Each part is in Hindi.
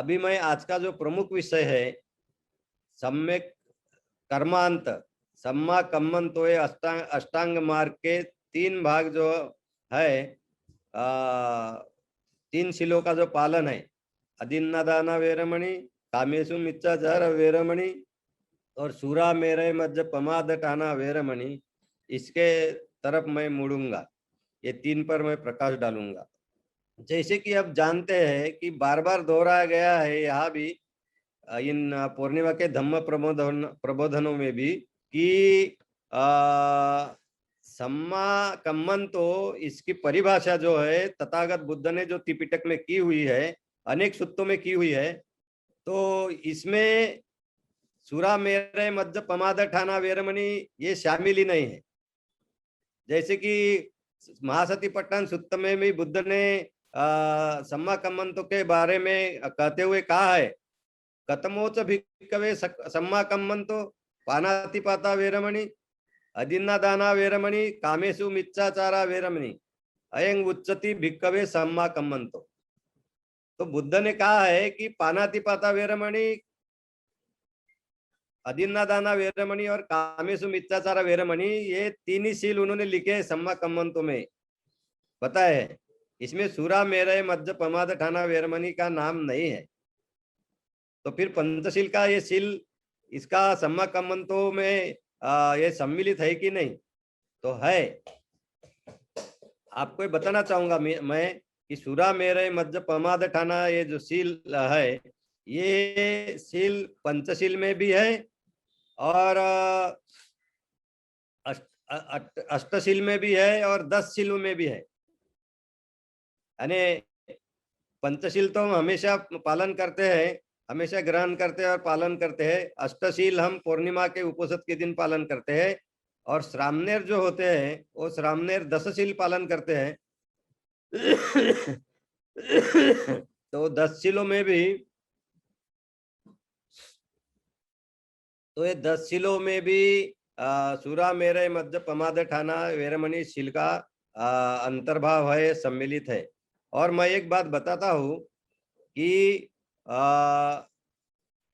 अभी मैं आज का जो प्रमुख विषय है सम्यक कर्मांत सम्मा कम्मंतो ये अष्टांग मार्ग के 3 भाग जो है, 3 शीलों का जो पालन है, अदिन्नादाना वेरमणि, कामेषु मिच्छाचार वेरमणि और सूरा मेरे मध्य पमाद टाना वेरमणि, इसके तरफ मैं मुड़ूंगा। ये 3 पर मैं प्रकाश डालूंगा। जैसे कि अब जानते हैं कि बार बार दोहराया गया है यहाँ भी, इन पूर्णिमा के धम्म प्रबोधनों में भी, कि सम्मा कम्मन, तो इसकी परिभाषा जो है तथागत बुद्ध ने जो त्रिपिटक में की हुई है, अनेक सूत्रों में की हुई है, तो इसमें सुरा मेरे मध्य पमाद ठाना वेरमणि ये शामिल ही नहीं है। जैसे कि महासतीपट्टन सूत्र में भी बुद्ध ने सम्मा कम्मंतों के बारे में कहते हुए कहा है, कतमोच भिक्कवे सम्मा कम्मंतो पानातिपाता वेरमणि, अदिन्ना दाना वेरमणि, कामेषु मिच्छाचारा वेरमणि, अयं उच्चति भिक्कवे सम्मा कम्मंतो। तो बुद्ध ने कहा है कि पानातिपाता वेरमणि, अदिन्ना दाना वेरमणि और कामेषु मिच्छाचारा वेरमणि, ये 3 ही शील उन्होंने लिखे सम्मा कम्मंतो में, पता है। इसमें सूरा मेरे मध्य पमाद ठाना वेरमणि का नाम नहीं है। तो फिर पंचशील का ये शील, इसका सम्मा कम्मंतो में ये सम्मिलित है कि नहीं? तो है। आपको बताना चाहूंगा मैं कि सूरा मेरे मध्य पमाद ठाना ये जो शील है, ये शील पंचशील में भी है और अष्टशील में भी है और 10 शीलों में भी है। यानी पंचशील तो हम हमेशा पालन करते हैं, हमेशा ग्रहण करते हैं और पालन करते हैं। अष्टशील हम पूर्णिमा के उपोषद के दिन पालन करते हैं और श्रामनेर जो होते हैं वो श्रामनेर 10 शील पालन करते हैं। तो 10 शीलों में भी, तो ये 10 शीलों में भी सूरा मेरे मध्य पमाद ठाना वेरमणि शील का अंतर्भाव है, सम्मिलित है। और मैं एक बात बताता हूँ कि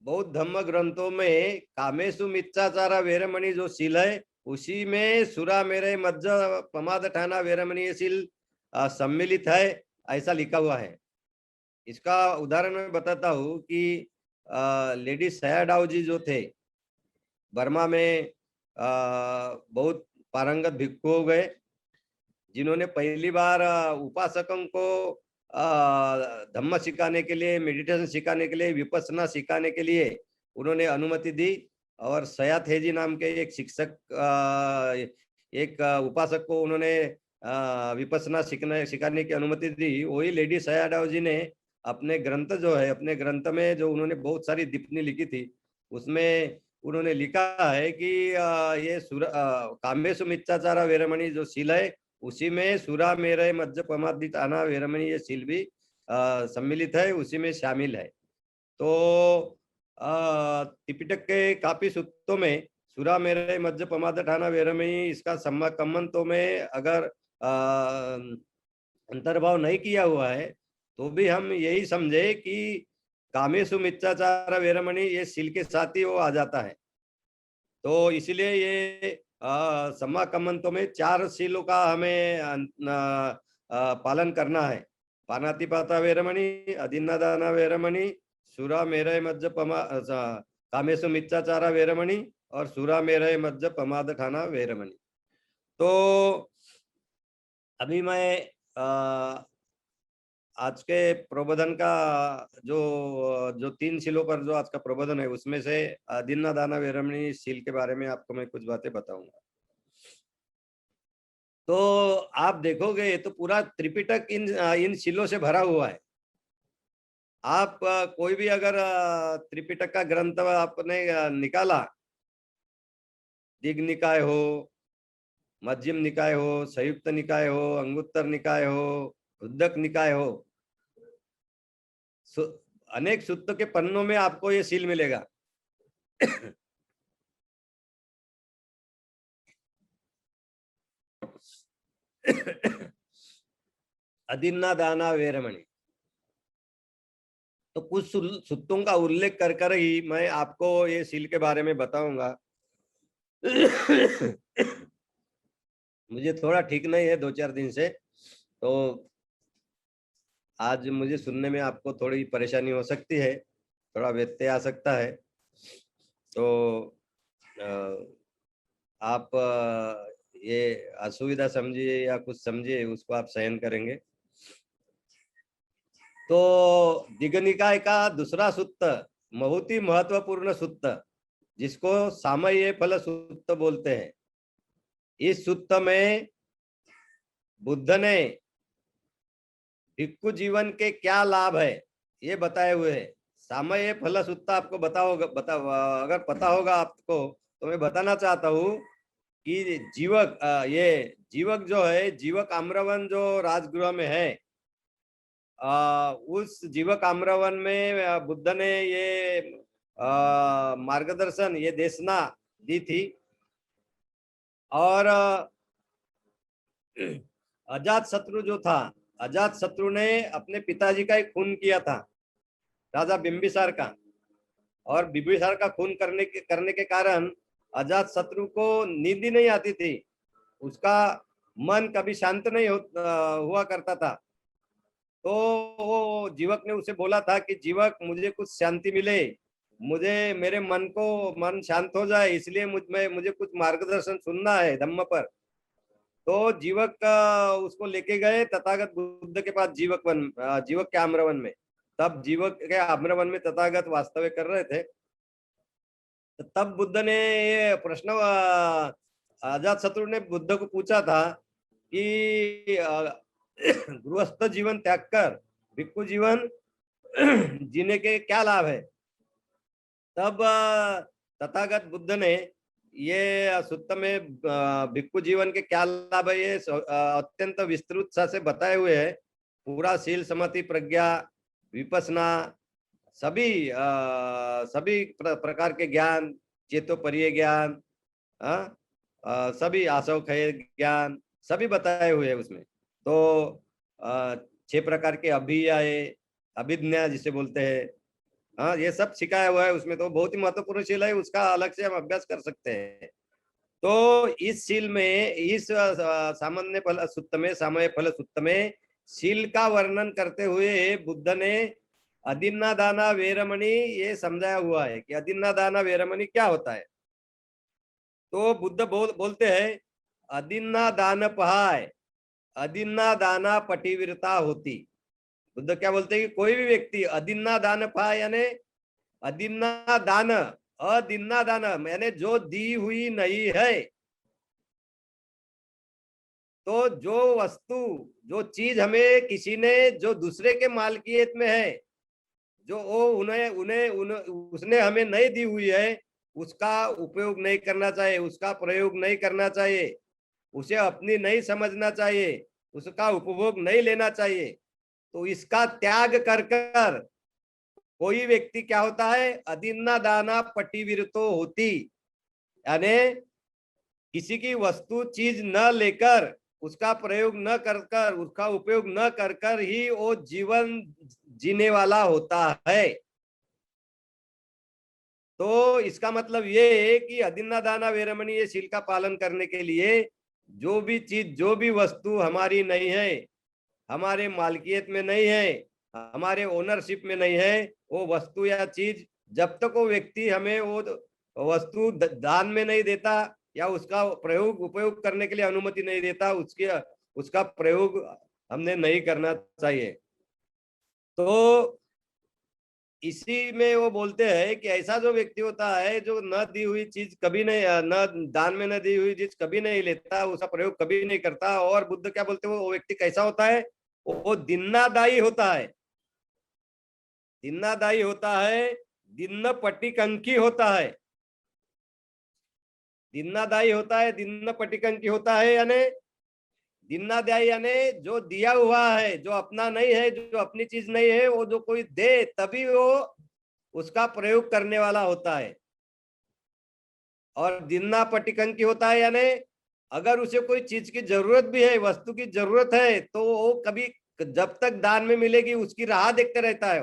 बौद्ध धम्म ग्रंथों में कामेषु मिच्छाचारा वेरमणि जो शील है, उसी में सूरा मेरे मध्य पमाद ठाना वेरमणि शील सम्मिलित है, ऐसा लिखा हुआ है। इसका उदाहरण मैं बताता हूँ कि लेडी सयाडाओ जी जो थे, बर्मा में बहुत पारंगत भिक्षु हो गए, जिन्होंने पहली बार उपासकों को धम्म सिखाने के लिए, मेडिटेशन सिखाने के लिए, विपස්සना सिखाने के लिए उन्होंने अनुमति दी। और सयाथेजी नाम के एक शिक्षक, एक उपासक को उन्होंने विपස්සना सिखाने की अनुमति दी। वही लेडी सयाडाओ जी ने अपने ग्रंथ जो है, अपने ग्रंथ में जो उन्होंने बहुत सारी टिप्पणी लिखी थी, उसमें उन्होंने लिखा है कि ये कामेषु मिच्छाचारा वेरमणि जो शील है, उसी में सूरा मेरे मध्य पमाद ठाना वेरमणि ये शील भी सम्मिलित है, उसी में शामिल है। तो त्रिपिटक के काफी सूत्रों में सूरा मेरे मध्य पमाद ठाना वेरमणि इसका सम्मा कम्मंतो में अगर अंतर्भाव नहीं किया हुआ है, तो भी हम यही समझे कि कामेषु मिच्छाचारा वेरमणि ये शील के साथ ही वो आ जाता है। तो इसलिए ये सम्मा कम्मंतो में 4 शीलों का हमें पालन करना है। पानातिपाता वेरमणि, अदिन्नादाना वेरमणि, सूरा मेरय मध्य कामेषु मिच्छाचारा वेरमणि और सूरा मेरय मध्य पमाद ठाना वेरमणि। तो अभी मैं आज के प्रबोधन का जो 3 शीलों पर जो आज का प्रबोधन है, उसमें से अदिन्ना दाना वेरमणि शील के बारे में आपको मैं कुछ बातें बताऊंगा। तो आप देखोगे तो पूरा त्रिपिटक इन शीलों से भरा हुआ है। आप कोई भी अगर त्रिपिटक का ग्रंथ आपने निकाला, दिग् निकाय हो, मध्यम निकाय हो, संयुक्त निकाय हो, अंगुत्तर निकाय हो, उद्दक निकाय हो, अनेक सूत्र के पन्नों में आपको ये शील मिलेगा। अदिन्ना दाना वेरमणि। तो कुछ सूत्रों का उल्लेख कर कर ही मैं आपको ये शील के बारे में बताऊंगा। मुझे थोड़ा ठीक नहीं है 2-4 दिन से, तो आज मुझे सुनने में आपको थोड़ी परेशानी हो सकती है, थोड़ा व्यत्यय आ सकता है। तो आप ये असुविधा समझिए या कुछ समझिए, उसको आप सहन करेंगे। तो दिगनिकाय का दूसरा सूत्र बहुत ही महत्वपूर्ण सूत्र, जिसको सामयिक फल सूत्र बोलते हैं। इस सूत्र में बुद्ध ने भिक्खु जीवन के क्या लाभ है ये बताए हुए हैं। सामयिक फल सूत्र आपको अगर पता होगा आपको, तो मैं बताना चाहता हूँ कि जीवक ये जीवक जो है, जीवक आम्रवन जो राजगृह में है, उस जीवक आम्रवन में बुद्ध ने ये मार्गदर्शन, ये देशना दी थी। और अजात शत्रु जो था, अजात शत्रु ने अपने पिताजी का ही खून किया था, राजा बिंबिसार का। और बिंबिसार का खून करने के कारण अजात शत्रु को नींद ही नहीं आती थी, उसका मन कभी शांत नहीं हुआ करता था। तो वो जीवक ने उसे बोला था कि जीवक, मुझे कुछ शांति मिले, मुझे मेरे मन शांत हो जाए, इसलिए मुझे कुछ मार्गदर्शन सुनना है धम्म पर। तो जीवक उसको लेके गए तथागत बुद्ध के पास, जीवक के आम्रवन में। तब जीवक के आम्रवन में तथागत वास्तव्य कर रहे थे। तो तब बुद्ध ने ये प्रश्न अजात शत्रु ने बुद्ध को पूछा था कि गृहस्थ जीवन त्याग कर भिक्खु जीवन जीने के क्या लाभ है। तब तथागत बुद्ध ने ये सूत्र में भिक्खु जीवन के क्या लाभ है ये अत्यंत विस्तृत से बताए हुए है। पूरा शील समाधि प्रज्ञा विपसना सभी प्रकार के ज्ञान, चेतोपरीय ज्ञान, सभी आसव खय ज्ञान सभी बताए हुए हैं उसमें। तो 6 प्रकार के अभिज्ञा जिसे बोलते हैं, हाँ, ये सब सिखाया हुआ है उसमें। तो बहुत ही महत्वपूर्ण शील है, उसका अलग से हम अभ्यास कर सकते हैं। तो इस शील में, इस सामान्य फल सूत्र में, सामय फल सूत्र में शील का वर्णन करते हुए बुद्ध ने अदिन्ना दाना वेरमणि ये समझाया हुआ है कि अदिन्ना दाना वेरमणि क्या होता है। तो बुद्ध बोलते हैं, अदिन्ना दान पहाय अदिन्ना दाना पटिवीरता होती। बुद्ध क्या बोलते हैं कि कोई भी व्यक्ति अदिन्ना दान पाए, यानी अदिन्ना दान, अदिन्ना दान यानी जो दी हुई नहीं है, तो जो वस्तु, जो चीज हमें किसी ने, जो दूसरे के मालकियत में है, जो वो उसने हमें नहीं दी हुई है, उसका उपयोग नहीं करना चाहिए, उसका प्रयोग नहीं करना चाहिए, उसे अपनी नहीं समझना चाहिए, उसका उपभोग नहीं लेना चाहिए। तो इसका त्याग कर कर कोई व्यक्ति क्या होता है, अदिन्ना दाना पटिविरतो होती, यानी किसी की वस्तु चीज न लेकर, उसका प्रयोग न कर कर, उसका उपयोग न कर कर ही वो जीवन जीने वाला होता है। तो इसका मतलब ये है कि अदिन्ना दाना वेरमणि ये शील का पालन करने के लिए जो भी चीज, जो भी वस्तु हमारी नहीं है, हमारे मालकियत में नहीं है, हमारे ओनरशिप में नहीं है, वो वस्तु या चीज, जब तक वो व्यक्ति हमें वो वस्तु दान में नहीं देता या उसका प्रयोग उपयोग करने के लिए अनुमति नहीं देता, उसका प्रयोग हमने नहीं करना चाहिए। तो इसी में वो बोलते हैं कि ऐसा जो व्यक्ति होता है जो न दी हुई चीज कभी नहीं, न दान में न दी हुई चीज कभी नहीं लेता, उसका प्रयोग कभी नहीं करता। और बुद्ध क्या बोलते हैं, वो व्यक्ति कैसा होता है, वो दिन्नादायी होता है, दिन्नादायी होता है, दिन्न पटिकंकी होता है, दिन्नादायी होता है, दिन्न पटिकंकी होता है, यानी दिन्नादायी यानी जो दिया हुआ है, जो अपना नहीं है, जो अपनी चीज नहीं है, वो जो कोई दे तभी वो उसका प्रयोग करने वाला होता है। और दिन्ना पटिकंकी होता है, यानी अगर उसे कोई चीज की जरूरत भी है, वस्तु की जरूरत है, तो वो कभी, जब तक दान में मिलेगी उसकी राह देखते रहता है।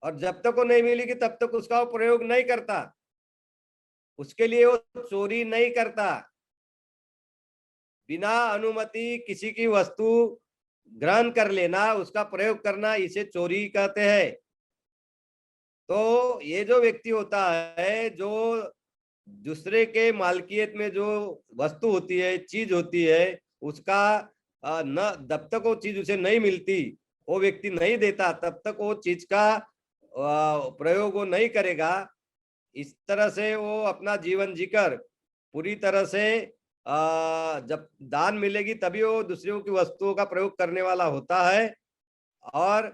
और जब तक वो नहीं मिलेगी तब तक उसका वो प्रयोग नहीं करता, उसके लिए वो चोरी नहीं करता। बिना अनुमति किसी की वस्तु ग्रहण कर लेना, उसका प्रयोग करना, इसे चोरी कहते हैं। तो ये जो व्यक्ति होता है, जो दूसरे के मालकियत में जो वस्तु होती है, चीज होती है, उसका न जब तक वो चीज उसे नहीं मिलती, वो व्यक्ति नहीं देता, तब तक वो चीज का प्रयोग वो नहीं करेगा। इस तरह से वो अपना जीवन जीकर पूरी तरह से जब दान मिलेगी तभी वो दूसरों की वस्तुओं का प्रयोग करने वाला होता है। और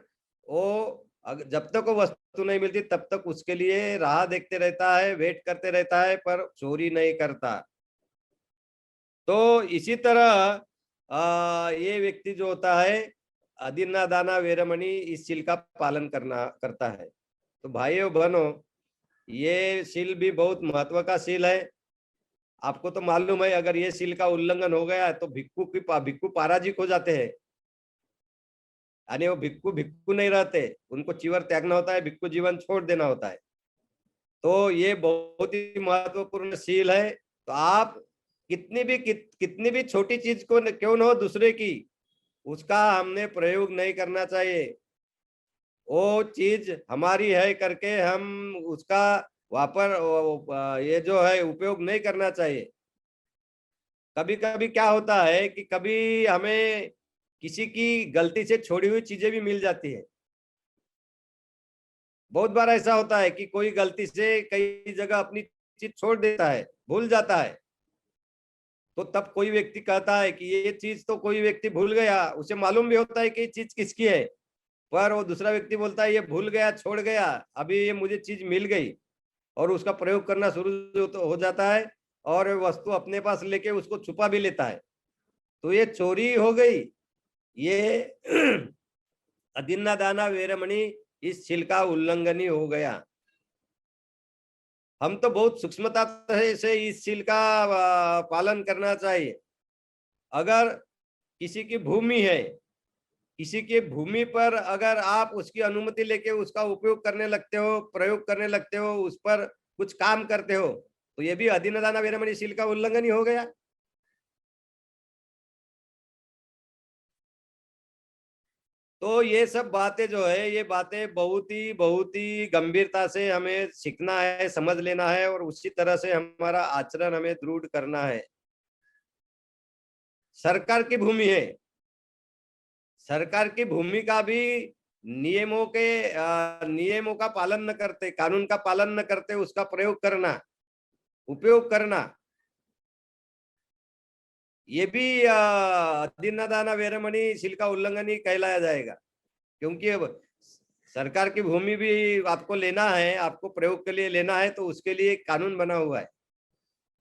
वो जब तक वो वस्तु नहीं मिलती तब तक उसके लिए राह देखते रहता है, वेट करते रहता है, पर चोरी नहीं करता। तो इसी तरह ये व्यक्ति जो होता है, अदिन्ना दाना वेरमणि, इस शील का पालन करता है। तो भाइयों बहनों, ये शील भी बहुत महत्व का शील है। आपको तो मालूम है, अगर ये शील का उल्लंघन हो गया तो भिक्खु पराजित हो जाते हैं, यानी वो भिक्खु भिक्खु नहीं रहते, उनको चीवर त्यागना होता है, भिक्खु जीवन छोड़ देना होता है। तो ये बहुत ही महत्वपूर्ण शील है। तो आप कितनी भी छोटी चीज को क्यों न हो दूसरे की, उसका हमने प्रयोग नहीं करना चाहिए। वो चीज हमारी है करके हम उसका ये जो है उपयोग नहीं करना चाहिए। कभी कभी क्या होता है कि कभी हमें किसी की गलती से छोड़ी हुई चीजें भी मिल जाती है। बहुत बार ऐसा होता है कि कोई गलती से कई जगह अपनी चीज छोड़ देता है, भूल जाता है। तो तब कोई व्यक्ति कहता है कि ये चीज तो कोई व्यक्ति भूल गया, उसे मालूम भी होता है कि ये चीज किसकी है, पर वो दूसरा व्यक्ति बोलता है ये भूल गया, छोड़ गया, अभी ये मुझे चीज मिल गई, और उसका प्रयोग करना शुरू हो जाता है, और वस्तु अपने पास लेके उसको छुपा भी लेता है। तो ये चोरी हो गई। ये अदिन्ना दाना वेरमणि, इस शील का उल्लंघन ही हो गया। हम तो बहुत सूक्ष्मता से इस शील का पालन करना चाहिए। अगर किसी की भूमि है, किसी की भूमि पर अगर आप उसकी अनुमति लेके उसका उपयोग करने लगते हो, प्रयोग करने लगते हो, उस पर कुछ काम करते हो, तो ये भी अधीन दाना वेरमणि शील का उल्लंघन ही हो गया। तो ये सब बातें जो है, ये बातें बहुत ही गंभीरता से हमें सीखना है, समझ लेना है, और उसी तरह से हमारा आचरण हमें दृढ़ करना है। सरकार की भूमि है, सरकार की भूमि का भी नियमों का पालन न करते, कानून का पालन न करते, उसका प्रयोग करना, उपयोग करना, ये भी अधीनदाना वेरमणि शील का उल्लंघन ही कहलाया जाएगा। क्योंकि अब सरकार की भूमि भी आपको लेना है, आपको प्रयोग के लिए लेना है, तो उसके लिए कानून बना हुआ है,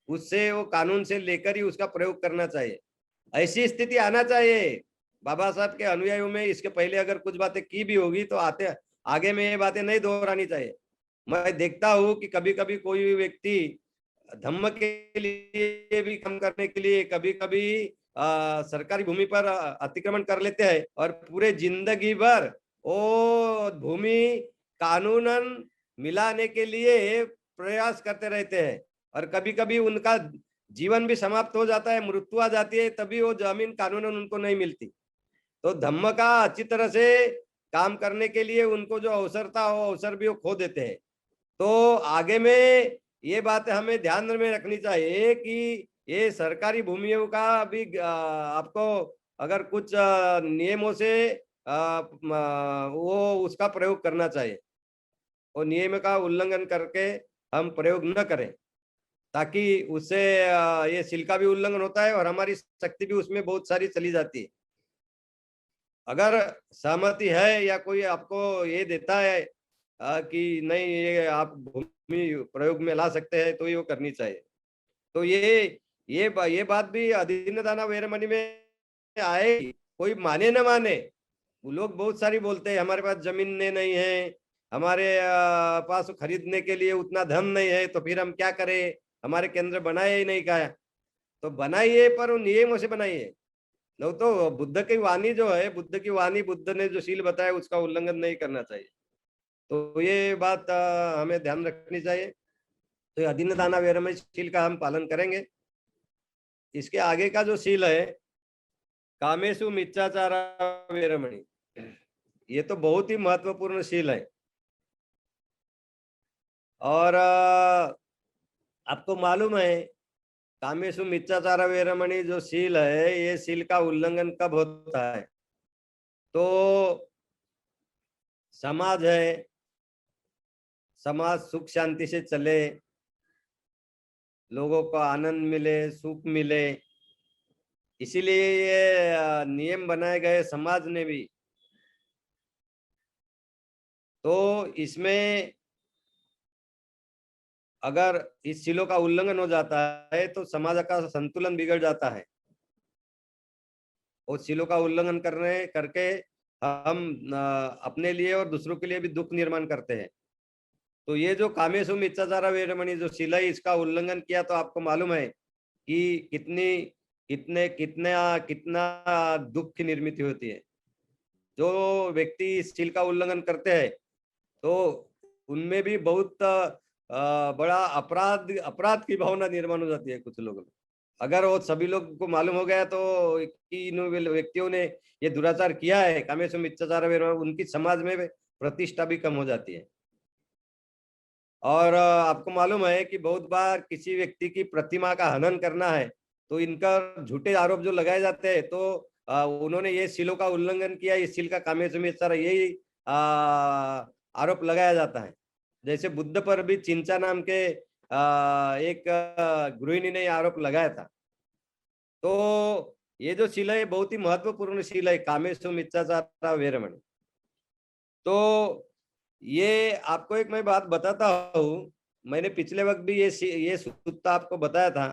उससे वो कानून से लेकर ही उसका प्रयोग करना चाहिए। ऐसी स्थिति आना चाहिए। बाबा साहब के अनुयायियों में इसके पहले अगर कुछ बातें की भी होगी तो आगे में ये बातें नहीं दोहरानी चाहिए। मैं देखता हूँ कि कभी कभी कोई भी व्यक्ति धम्म के लिए भी काम करने के लिए कभी कभी सरकारी भूमि पर अतिक्रमण कर लेते हैं, और पूरे जिंदगी भर वो भूमि कानूनन मिलाने के लिए प्रयास करते रहते हैं, और कभी कभी उनका जीवन भी समाप्त हो जाता है, मृत्यु आ जाती है, तभी वो जमीन कानूनन उनको नहीं मिलती। तो धम्म का अच्छी तरह से काम करने के लिए उनको जो अवसर था, वो अवसर भी वो खो देते हैं। तो आगे में ये बात हमें ध्यान में रखनी चाहिए कि ये सरकारी भूमियों का भी आपको अगर कुछ नियमों से वो उसका प्रयोग करना चाहिए, और नियम का उल्लंघन करके हम प्रयोग न करें, ताकि उससे ये शील का भी उल्लंघन होता है और हमारी शक्ति भी उसमें बहुत सारी चली जाती है। अगर सहमति है या कोई आपको ये देता है कि नहीं ये आप भूमि प्रयोग में ला सकते हैं, तो ये वो करनी चाहिए। तो ये बात भी अधीन दाना वेरमणि में आए, कोई माने न माने, वो लोग बहुत सारी बोलते हैं हमारे पास जमीनें नहीं है, हमारे पास खरीदने के लिए उतना धन नहीं है, तो फिर हम क्या करें, हमारे केंद्र बनाए ही नहीं का। तो बनाइए, पर वो नियमों से बनाइए। नो तो बुद्ध की वाणी जो है, बुद्ध की वाणी, बुद्ध ने जो शील बताया उसका उल्लंघन नहीं करना चाहिए। तो ये बात हमें ध्यान रखनी चाहिए। तो अधीन दाना वेरमणि शील का हम पालन करेंगे। इसके आगे का जो शील है, कामेशु मिच्छाचार वेरमणि, ये तो बहुत ही महत्वपूर्ण शील है। और आपको मालूम है, कामेशु मिच्छाचार वेरमणि जो शील है, ये शील का उल्लंघन कब होता है? तो समाज है, समाज सुख शांति से चले, लोगों को आनंद मिले, सुख मिले, इसीलिए ये नियम बनाए गए समाज ने भी। तो इसमें अगर इस शीलों का उल्लंघन हो जाता है तो समाज का संतुलन बिगड़ जाता है। और शीलों का उल्लंघन करके हम अपने लिए और दूसरों के लिए भी दुख निर्माण करते हैं। तो ये जो कामेशु मिच्छाचार वेरमणि जो शील है, इसका उल्लंघन किया तो आपको मालूम है कि कितना दुख की निर्मित होती है। जो व्यक्ति इस शील का उल्लंघन करते हैं तो उनमें भी बहुत बड़ा अपराध की भावना निर्माण हो जाती है कुछ लोगों में। अगर वो सभी लोग को मालूम हो गया तो कि इन व्यक्तियों ने ये दुराचार किया है, कामेशु मिच्छाचार वेरमणि, उनकी समाज में प्रतिष्ठा भी कम हो जाती है। और आपको मालूम है कि बहुत बार किसी व्यक्ति की प्रतिमा का हनन करना है तो इनका झूठे आरोप जो लगाए जाते हैं, तो उन्होंने ये शीलों का उल्लंघन किया, इस शील का कामेशु मिच्छाचार, यही आरोप लगाया जाता है। जैसे बुद्ध पर भी चिंचा नाम के एक गृहिणी ने आरोप लगाया था। तो ये जो शील है बहुत ही महत्वपूर्ण शील है, कामेशु मिच्छाचार वेरमणि। तो ये आपको एक मैं बात बताता हूँ, मैंने पिछले वक्त भी ये सूत्र आपको बताया था।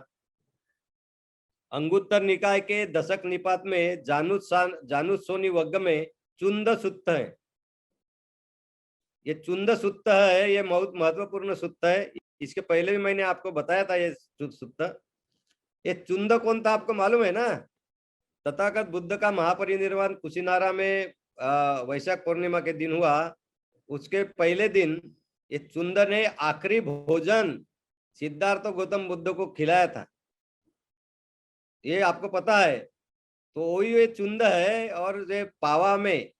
अंगुत्तर निकाय के दशक निपात में जानुसोनी वग्ग में चुंद सूत्र है। ये चुंद सूत्र है, ये बहुत महत्वपूर्ण सूत्र है। इसके पहले भी मैंने आपको बताया था ये सूत्र। ये चुंद कौन था आपको मालूम है ना? तथागत बुद्ध का महापरिनिर्वाण कुशीनारा में वैशाख पूर्णिमा के दिन हुआ। उसके पहले दिन ये चुंद ने आखिरी भोजन सिद्धार्थ गौतम बुद्ध को खिलाया था। ये आपको पता है? तो वही ये चुंद है। और ये पावा में,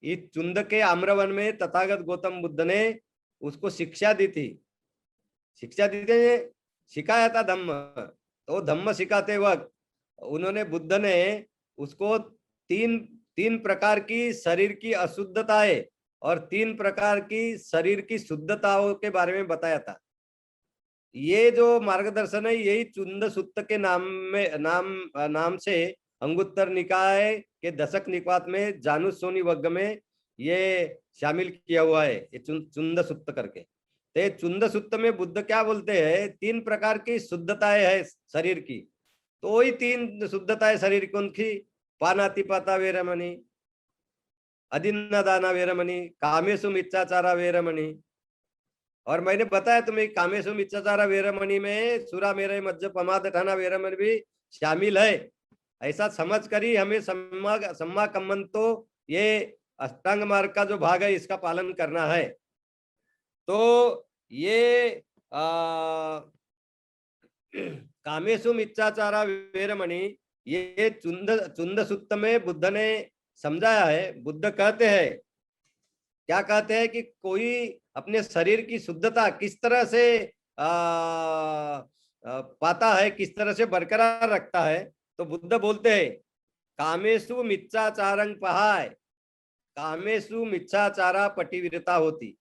इस चुंद के आम्रवन में तथागत गौतम बुद्ध ने उसको शिक्षा दी थी। सिखाया था धम्म। तो धम्म सिखाते वक्त उन्होंने, बुद्ध ने उसको तीन प्रकार की शरीर की अशुद्धताएं और 3 प्रकार की शरीर की शुद्धताओं के बारे में बताया था। ये जो मार्गदर्शन है, यही चुंद सूत्र के नाम से अंगुत्तर निकाय के दशक निपात में जानुसोनी वग्ग में ये शामिल किया हुआ है, ये चुंद सूत्र करके। तो चुंद सूत्र में बुद्ध क्या बोलते हैं, 3 प्रकार की शुद्धताएं है शरीर की। तो वही 3 शुद्धताएं शरीर की उनकी, पानातिपाता वेरमणि, अदीन दाना वेरमणि, कामेशु मिच्छाचार वेरमणि। और मैंने बताया तुम्हें, कामेशु मिच्छाचार वेरमणि में सुरा मेरय मज्ज पमाद ठाना वेरमणि भी शामिल है। ऐसा समझ कर ही हमें सम्मा कम्मन, तो ये अष्टांग मार्ग का जो भाग है इसका पालन करना है। तो ये कामेशु मिच्छाचार वेरमणि, ये चुंद सूत्र में बुद्ध ने समझाया है। बुद्ध कहते हैं, क्या कहते हैं कि कोई अपने शरीर की शुद्धता किस तरह से पाता है, किस तरह से बरकरार रखता है। तो बुद्ध बोलते हैं, कामेशु मिच्छाचारं पहाय, कामेशु मिच्छाचारा पटिवीरता होती।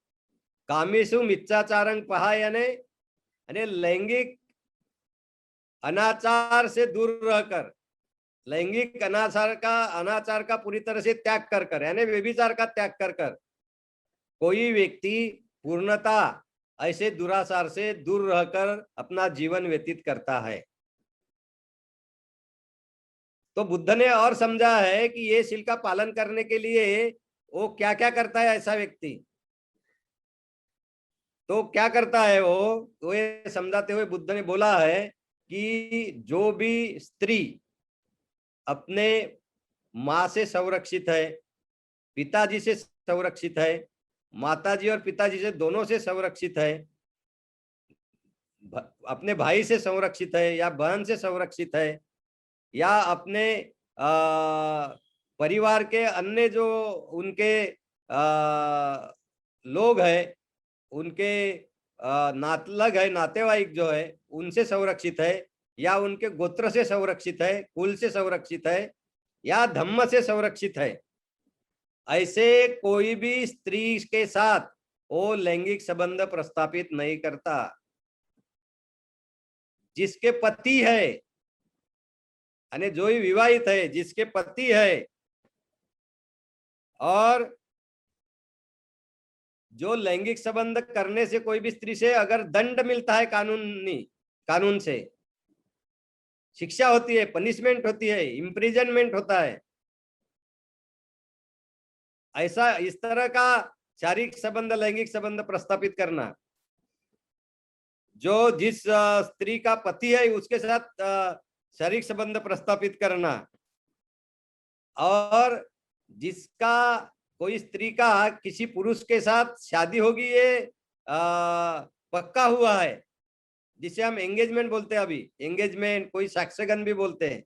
कामेशु मिच्छाचारं पहाय यानी लैंगिक अनाचार से दूर रहकर, लैंगिक अनाचार का पूरी तरह से त्याग कर यानी व्यभिचार का त्याग कर कोई व्यक्ति पूर्णता ऐसे दुराचार से दूर रहकर अपना जीवन व्यतीत करता है। तो बुद्ध ने और समझा है कि ये शील का पालन करने के लिए वो क्या क्या करता है ऐसा व्यक्ति। तो क्या करता है वो, तो ये समझाते हुए बुद्ध ने बोला है कि जो भी स्त्री अपने माँ से संरक्षित है, पिताजी से संरक्षित है, माताजी और पिताजी से दोनों से संरक्षित है, अपने भाई से संरक्षित है या बहन से संरक्षित है, या अपने परिवार के अन्य जो उनके लोग हैं, उनके नातलग है, नातेवाईक जो है उनसे संरक्षित है, या उनके गोत्र से संरक्षित है, कुल से संरक्षित है, या धम्म से संरक्षित है, ऐसे कोई भी स्त्री के साथ वो लैंगिक संबंध प्रस्थापित नहीं करता। जिसके पति है, यानी जो ही विवाहित है, जिसके पति है, और जो लैंगिक संबंध करने से कोई भी स्त्री से अगर दंड मिलता है, कानून से शिक्षा होती है, पनिशमेंट होती है, इम्प्रिजनमेंट होता है, ऐसा इस तरह का शारीरिक संबंध, लैंगिक संबंध प्रस्थापित करना, जो जिस स्त्री का पति है उसके साथ शारीरिक संबंध प्रस्थापित करना, और जिसका कोई स्त्री का किसी पुरुष के साथ शादी होगी, ये पक्का हुआ है, जिसे हम एंगेजमेंट बोलते हैं, अभी एंगेजमेंट, कोई साक्ष्यगन भी बोलते हैं,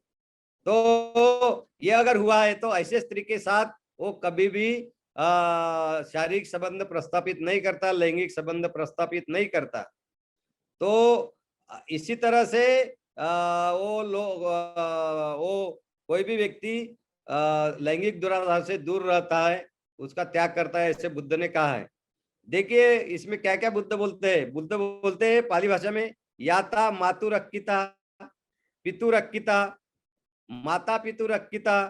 तो ये अगर हुआ है तो ऐसे स्त्री के साथ वो कभी भी शारीरिक संबंध प्रस्थापित नहीं करता, लैंगिक संबंध प्रस्थापित नहीं करता। तो इसी तरह से वो लोग वो कोई भी व्यक्ति लैंगिक दुराचार से दूर रहता है, उसका त्याग करता है, ऐसे बुद्ध ने कहा है। देखिए इसमें क्या क्या बुद्ध बोलते हैं। बुद्ध बोलते हैं पाली भाषा में, याता मातु रक्किता, पितु रक्किता, माता पितु रक्किता,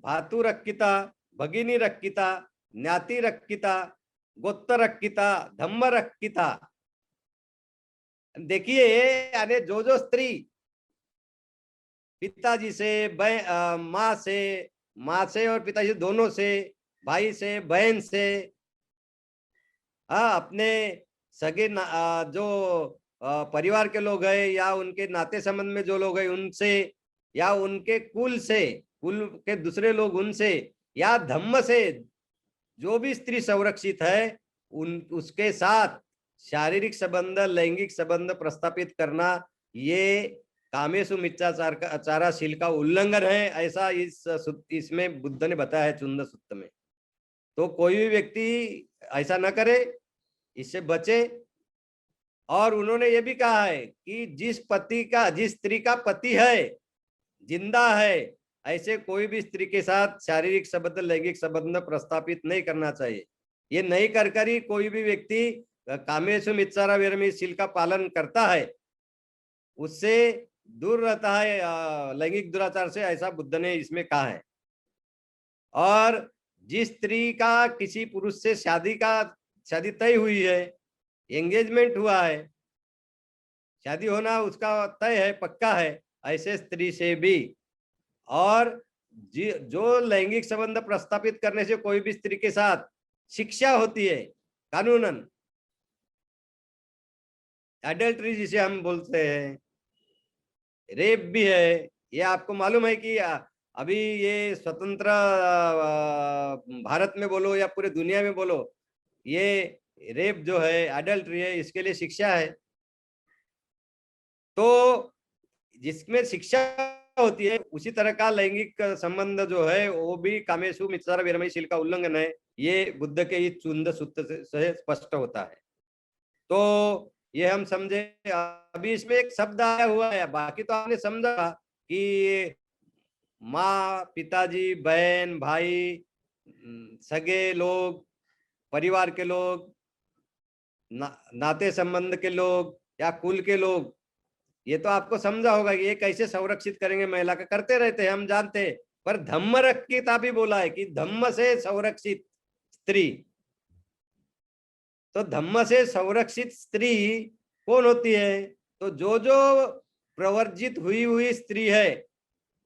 भातु रक्किता, भगिनी रक्किता, ज्ञाति रक्किता, गोत्र रक्किता, धम्म रक्किता। देखिए यानी जो स्त्री पिताजी से, माँ से और पिताजी दोनों से, भाई से, बहन से, अपने सगे जो परिवार के लोग हैं या उनके नाते संबंध में जो लोग हैं उनसे, या उनके कुल से, कुल के दूसरे लोग उनसे, या धम्म से जो भी स्त्री संरक्षित है उसके साथ शारीरिक संबंध, लैंगिक संबंध प्रस्थापित करना, ये कामेषु मिथ्याचारशील का उल्लंघन है, ऐसा इसमें बुद्ध ने बताया है चुंद सूक्त में। तो कोई भी व्यक्ति ऐसा न करे, इससे बचे। और उन्होंने ये भी कहा है कि जिस स्त्री का पति है, जिंदा है, ऐसे कोई भी स्त्री के साथ शारीरिक संबंध, लैंगिक संबंध प्रस्थापित नहीं करना चाहिए। ये नहीं कर ही कोई भी व्यक्ति कामेषु मिथ्याचार विरमशील का पालन करता है, उससे दूर रहता है लैंगिक दुराचार से, ऐसा बुद्ध ने इसमें कहा है। और जिस स्त्री का किसी पुरुष से शादी तय हुई है, एंगेजमेंट हुआ है, शादी होना उसका तय है, पक्का है, ऐसे स्त्री से भी, और जो लैंगिक संबंध प्रस्थापित करने से कोई भी स्त्री के साथ शिक्षा होती है कानूनन, एडल्ट्री जिसे हम बोलते हैं, रेप भी है। ये आपको मालूम है कि अभी ये स्वतंत्र भारत में बोलो या पूरे दुनिया में बोलो, ये रेप जो है, एडल्ट्री है, इसके लिए शिक्षा है। तो जिसमें शिक्षा होती है, उसी तरह का लैंगिक संबंध जो है वो भी कामेषु मिथ्याचार विरमशील का उल्लंघन है, ये बुद्ध के ही चुंद सूत्र से स्पष्ट होता है। तो ये हम समझे। अभी इसमें एक शब्द आया हुआ है, बाकी तो आपने समझा कि माँ, पिताजी, बहन, भाई, सगे लोग, परिवार के लोग, नाते संबंध के लोग या कुल के लोग, ये तो आपको समझा होगा कि ये कैसे संरक्षित करेंगे महिला का, करते रहते हैं, हम जानते हैं। पर धम्म रक्षिता भी बोला है कि धम्म से संरक्षित स्त्री। तो धम्म से संरक्षित स्त्री कौन होती है? तो जो प्रवर्जित हुई स्त्री है,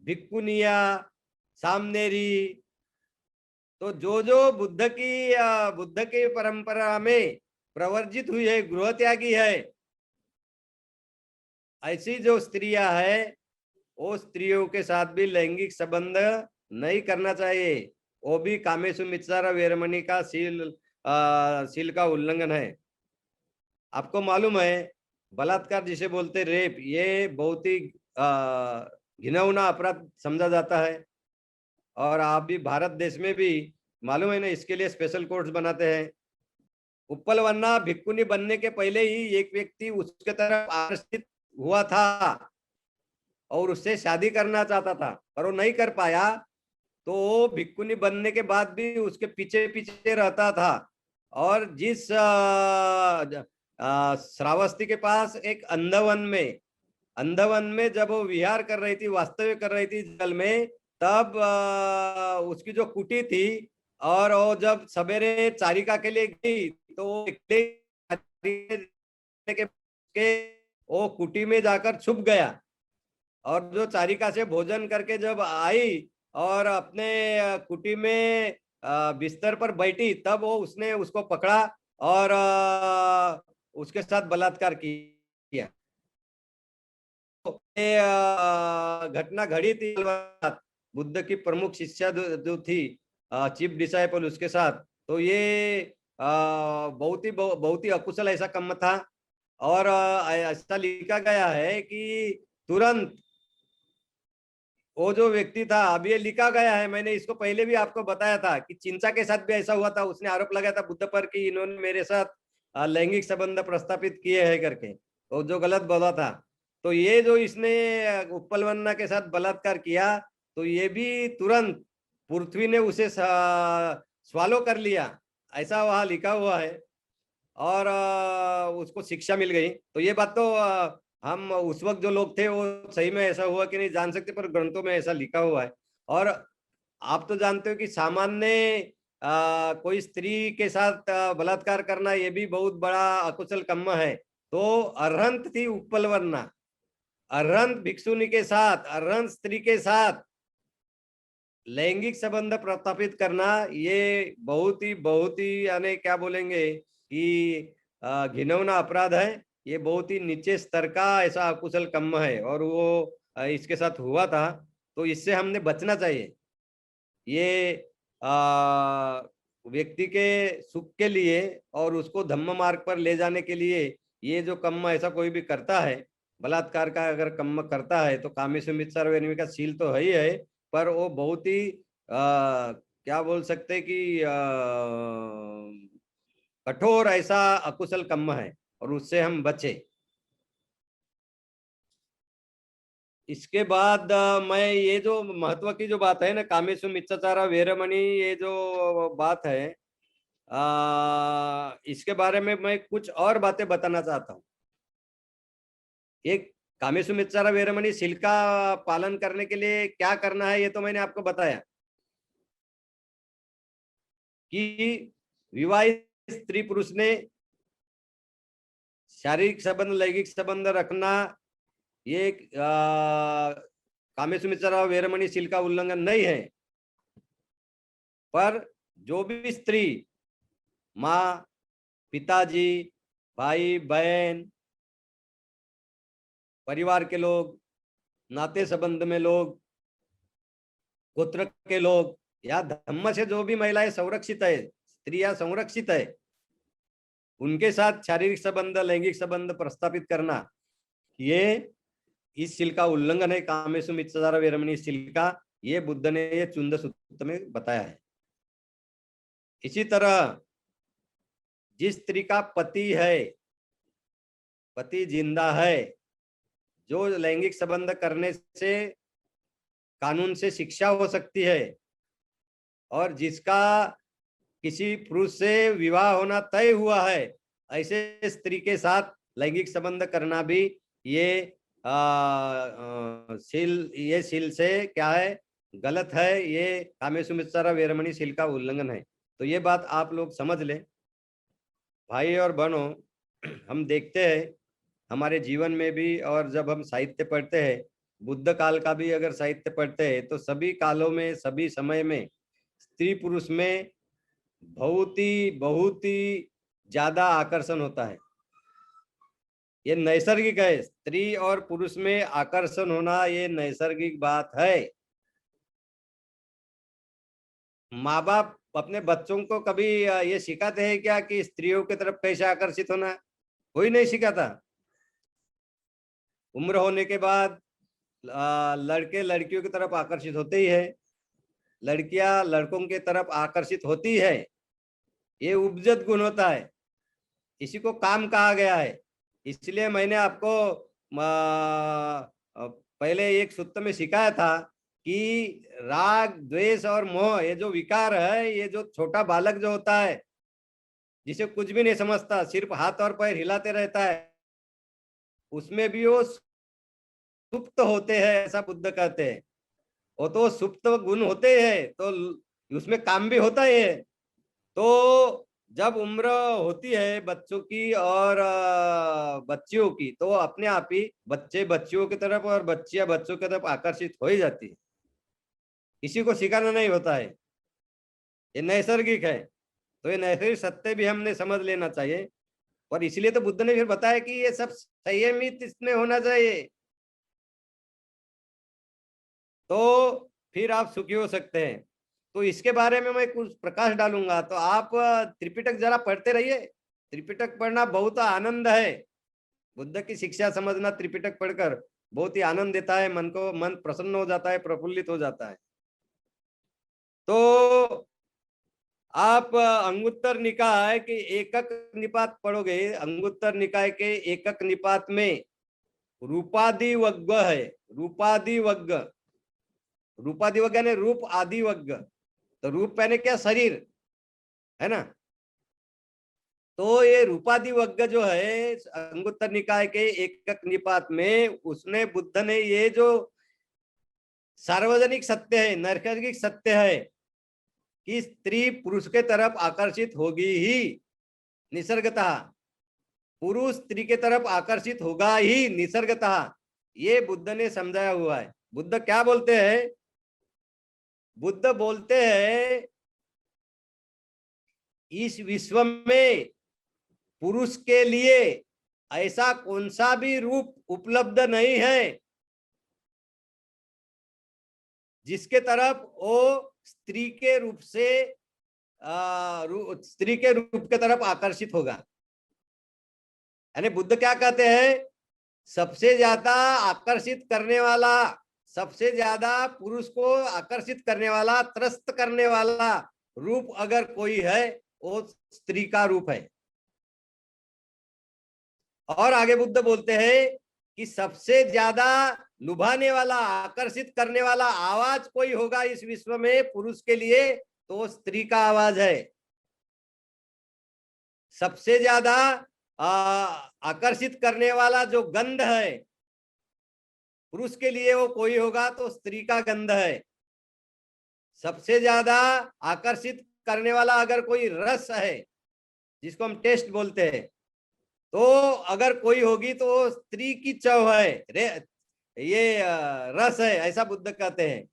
भिक्खुनिया, सामनेरी, तो जो बुद्ध की परंपरा में प्रवर्जित हुई है, गृह त्यागी है, ऐसी जो स्त्रियां है, वो स्त्रियों के साथ भी लैंगिक संबंध नहीं करना चाहिए। वो भी कामेषु मिथ्याचार वेरमणि का शील शील का उल्लंघन है। आपको मालूम है बलात्कार जिसे बोलते रेप, ये बहुत ही घिनौना अपराध समझा जाता है। और आप भी भारत देश में भी मालूम है ना, इसके लिए स्पेशल कोर्ट्स बनाते हैं। उपलवन्ना भिक्खुनी बनने के पहले ही एक व्यक्ति उसके तरफ आकर्षित हुआ था और उससे शादी करना चाहता था, पर वो नहीं कर पाया। तो वो भिक्खुनी बनने के बाद भी उसके पीछे पीछे रहता था। और जिस श्रावस्ती के पास एक अंधवन में जब वो विहार कर रही थी, वास्तव्य कर रही थी जल में, तब उसकी जो कुटी थी, और वो जब सवेरे चारिका के लिए गई तो वो के वो कुटी में जाकर छुप गया। और जो चारिका से भोजन करके जब आई और अपने कुटी में बिस्तर पर बैठी, तब वो उसने उसको पकड़ा और उसके साथ बलात्कार किया। ये घटना घड़ी थी बुद्ध की प्रमुख शिष्या जो थी, चीफ डिसाइपल, उसके साथ। तो ये बहुत ही अकुशल ऐसा कर्म था। और ऐसा लिखा गया है कि तुरंत वो जो व्यक्ति था, अब ये लिखा गया है, मैंने इसको पहले भी आपको बताया था कि चिंचा के साथ भी ऐसा हुआ था। उसने आरोप लगाया था बुद्ध पर कि इन्होंने मेरे साथ लैंगिक संबंध प्रस्तापित किए हैं करके, तो जो गलत बोला था। तो ये जो इसने उपलवन्ना के साथ बलात्कार किया, तो ये भी तुरंत पृथ्वी ने उसे स्वालो कर लिया, ऐसा वहां लिखा हुआ है। और उसको शिक्षा मिल गई। तो ये बात तो हम उस वक्त जो लोग थे वो सही में ऐसा हुआ कि नहीं जान सकते, पर ग्रंथों में ऐसा लिखा हुआ है। और आप तो जानते हो कि सामान्य कोई स्त्री के साथ बलात्कार करना ये भी बहुत बड़ा अकुशल कर्म है। तो अरहंत थी उपलवन्ना, अरहंत भिक्षुनी के साथ, अरहंत स्त्री के साथ लैंगिक संबंध प्रस्थापित करना, ये बहुत ही यानी क्या बोलेंगे कि घिनौना अपराध है। ये बहुत ही नीचे स्तर का ऐसा अकुशल कर्म है, और वो इसके साथ हुआ था। तो इससे हमने बचना चाहिए। ये व्यक्ति के सुख के लिए और उसको धम्म मार्ग पर ले जाने के लिए ये जो कर्म ऐसा कोई भी करता है, बलात्कार का अगर कर्म करता है, तो कामेषु मिच्चाचार का शील तो है ही है, पर वो बहुत ही क्या बोल सकते कि कठोर ऐसा अकुशल कर्म है, और उससे हम बचे। इसके बाद मैं ये जो महत्व की जो बात है ना, कामेषु मिच्चाचार वेरमणि, ये जो बात है, इसके बारे में मैं कुछ और बातें बताना चाहता हूँ। एक, कामेषु मिच्चाचार वेरमणि शील का पालन करने के लिए क्या करना है, ये तो मैंने आपको बताया कि विवाहित स्त्री पुरुष ने शारीरिक संबंध, लैंगिक संबंध रखना, ये कामेषु मिच्चाचार वेरमणि शील का उल्लंघन नहीं है। पर जो भी स्त्री, माँ, पिताजी, भाई बहन, परिवार के लोग, नाते संबंध में लोग, गोत्र के लोग, या धर्म से जो भी महिलाएं संरक्षित है, स्त्रियां संरक्षित है, उनके साथ शारीरिक संबंध, लैंगिक संबंध प्रस्थापित करना, ये इस शील का उल्लंघन है, कामेषु मिच्चाचार वेरमणि शील का। ये बुद्ध ने ये चुंद सूत्र में बताया है। इसी तरह जिस स्त्री का पति है, पति जिंदा है, जो लैंगिक संबंध करने से कानून से शिक्षा हो सकती है, और जिसका किसी पुरुष से विवाह होना तय हुआ है, ऐसे स्त्री के साथ लैंगिक संबंध करना भी ये ये शील से क्या है, गलत है। ये कामेषु मिच्चाचार वेरमणि शील का उल्लंघन है। तो ये बात आप लोग समझ ले भाई और बहनों। हम देखते हैं हमारे जीवन में भी, और जब हम साहित्य पढ़ते हैं, बुद्ध काल का भी अगर साहित्य पढ़ते हैं, तो सभी कालों में, सभी समय में स्त्री पुरुष में बहुत ही ज्यादा आकर्षण होता है। ये नैसर्गिक है, स्त्री और पुरुष में आकर्षण होना ये नैसर्गिक बात है। माँ बाप अपने बच्चों को कभी ये सिखाते हैं क्या कि स्त्रियों की तरफ कैसे आकर्षित होना? कोई नहीं सिखाता। उम्र होने के बाद लड़के लड़कियों की तरफ आकर्षित होते ही है, लड़कियां लड़कों की तरफ आकर्षित होती है। ये उपजत गुण होता है, इसी को काम कहा गया है। इसलिए मैंने आपको पहले एक सूत्र में सिखाया था कि राग द्वेष और मोह ये जो विकार है, ये जो छोटा बालक जो होता है जिसे कुछ भी नहीं समझता, सिर्फ हाथ और पैर हिलाते रहता है, उसमें भी वो सुप्त होते हैं, ऐसा बुद्ध कहते हैं। वो तो सुप्त गुण होते हैं, तो उसमें काम भी होता है। तो जब उम्र होती है बच्चों की और बच्चियों की, तो अपने आप ही बच्चे बच्चियों की तरफ और बच्चियां बच्चों की तरफ आकर्षित हो ही जाती है। किसी को सिखाना नहीं होता है, ये नैसर्गिक है। तो ये नैसर्गिक सत्य भी हमने समझ लेना चाहिए। और इसलिए तो बुद्ध ने फिर बताया कि ये सब संयमित इसमें होना चाहिए, तो फिर आप सुखी हो सकते हैं। तो इसके बारे में मैं कुछ प्रकाश डालूंगा, तो आप त्रिपिटक जरा पढ़ते रहिए। त्रिपिटक पढ़ना बहुत आनंद है। बुद्ध की शिक्षा समझना त्रिपिटक पढ़कर बहुत ही आनंद देता है, मन को, मन प्रसन्न हो जाता है, प्रफुल्लित हो जाता है। तो आप अंगुत्तर निकाय के एकक निपात पढ़ोगे, अंगुत्तर निकाय के एकक निपात में रूपादि वग्ग है। रूपादि वग्ग, रूपादि वग्ग यानी रूप आदि वग्ग। तो रूप यानी क्या? शरीर है ना। तो ये रूपादि वग्ग जो है अंगुत्तर निकाय के एकक निपात में, उसने बुद्ध ने ये जो सार्वजनिक सत्य है, नैसर्गिक सत्य है कि स्त्री पुरुष के तरफ आकर्षित होगी ही निसर्गतः, पुरुष स्त्री के तरफ आकर्षित होगा ही निसर्गतः, ये बुद्ध ने समझाया हुआ है। बुद्ध क्या बोलते हैं? बुद्ध बोलते हैं इस विश्व में पुरुष के लिए ऐसा कौन सा भी रूप उपलब्ध नहीं है जिसके तरफ वो स्त्री के रूप से स्त्री के रूप के तरफ आकर्षित होगा। यानी बुद्ध क्या कहते हैं? सबसे ज्यादा आकर्षित करने वाला, सबसे ज्यादा पुरुष को आकर्षित करने वाला, त्रस्त करने वाला रूप अगर कोई है, वो स्त्री का रूप है। और आगे बुद्ध बोलते हैं कि सबसे ज्यादा लुभाने वाला, आकर्षित करने वाला आवाज कोई होगा इस विश्व में पुरुष के लिए, तो स्त्री का आवाज है। सबसे ज्यादा आकर्षित करने वाला जो गंध है पुरुष के लिए, वो कोई होगा तो स्त्री का गंध है। सबसे ज्यादा आकर्षित करने वाला अगर कोई रस है, जिसको हम टेस्ट बोलते हैं, तो अगर कोई होगी तो स्त्री की चव है, ये रस है, ऐसा बुद्ध कहते हैं।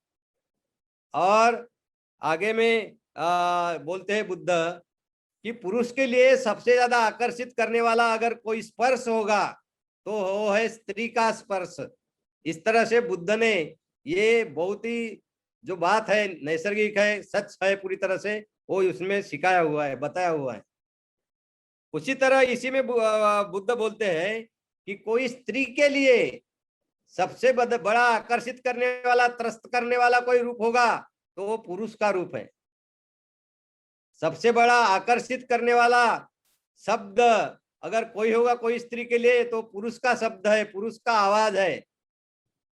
और आगे में बोलते हैं बुद्ध कि पुरुष के लिए सबसे ज्यादा आकर्षित करने वाला अगर कोई स्पर्श होगा तो वो है स्त्री का स्पर्श। इस तरह से बुद्ध ने ये बहुत ही जो बात है नैसर्गिक है, सच है पूरी तरह से, वो उसमें सिखाया हुआ है, बताया हुआ है। उसी तरह इसी में बुद्ध बोलते हैं कि कोई स्त्री के लिए सबसे बड़ा आकर्षित करने वाला, त्रस्त करने वाला कोई रूप होगा तो वो पुरुष का रूप है। सबसे बड़ा आकर्षित करने वाला शब्द अगर कोई होगा कोई स्त्री के लिए, तो पुरुष का शब्द है, पुरुष का आवाज है।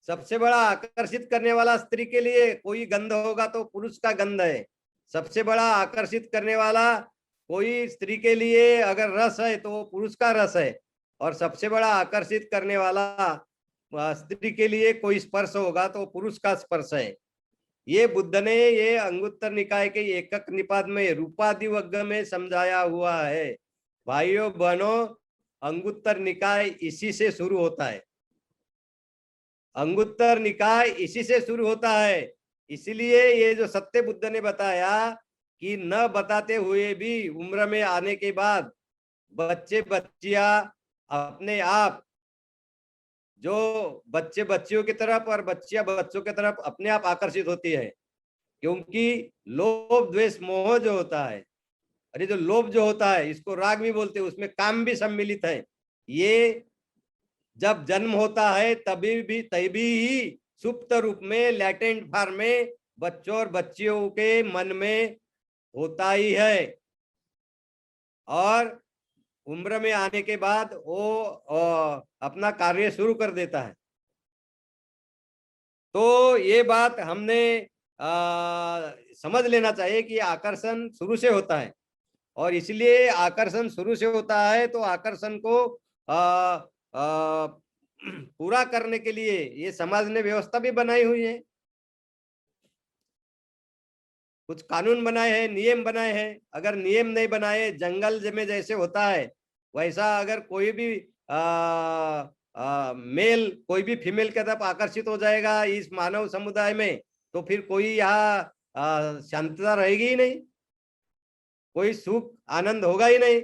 सबसे बड़ा आकर्षित करने वाला स्त्री के लिए कोई गंध होगा तो पुरुष का गंध है। सबसे बड़ा आकर्षित करने वाला कोई स्त्री के लिए अगर रस है तो वो पुरुष का रस है। और सबसे बड़ा आकर्षित करने वाला स्त्री के लिए कोई स्पर्श होगा तो पुरुष का स्पर्श है। ये बुद्ध ने ये अंगुत्तर निकाय के एकक निपात में रूपादि वग्ग में समझाया हुआ है। भाइयों बहनों, अंगुत्तर निकाय इसी से शुरू होता है। अंगुत्तर निकाय इसी से शुरू होता है। इसलिए ये जो सत्य बुद्ध ने बताया कि न बताते हुए भी उम्र में आने के बाद बच्चे बच्चियां अपने आप, जो बच्चे बच्चियों की तरफ और बच्चियां बच्चों की तरफ अपने आप आकर्षित होती है, क्योंकि लोभ द्वेष मोह जो होता है, अरे जो लोभ जो होता है इसको राग भी बोलते हैं, उसमें काम भी सम्मिलित है। ये जब जन्म होता है तभी ही सुप्त रूप में लैटेंट फॉर्म में बच्चों और बच्चियों के मन में होता ही है, और उम्र में आने के बाद वो अपना कार्य शुरू कर देता है। तो ये बात हमने समझ लेना चाहिए कि आकर्षण शुरू से होता है, और इसलिए आकर्षण शुरू से होता है तो आकर्षण को आ, आ, पूरा करने के लिए ये समाज ने व्यवस्था भी बनाई हुई है, कुछ कानून बनाए हैं, नियम बनाए हैं। अगर नियम नहीं बनाए, जंगल में जैसे होता है वैसा अगर कोई भी मेल कोई भी फीमेल की तरफ आकर्षित हो जाएगा इस मानव समुदाय में, तो फिर कोई यहाँ शांतता रहेगी ही नहीं, कोई सुख आनंद होगा ही नहीं,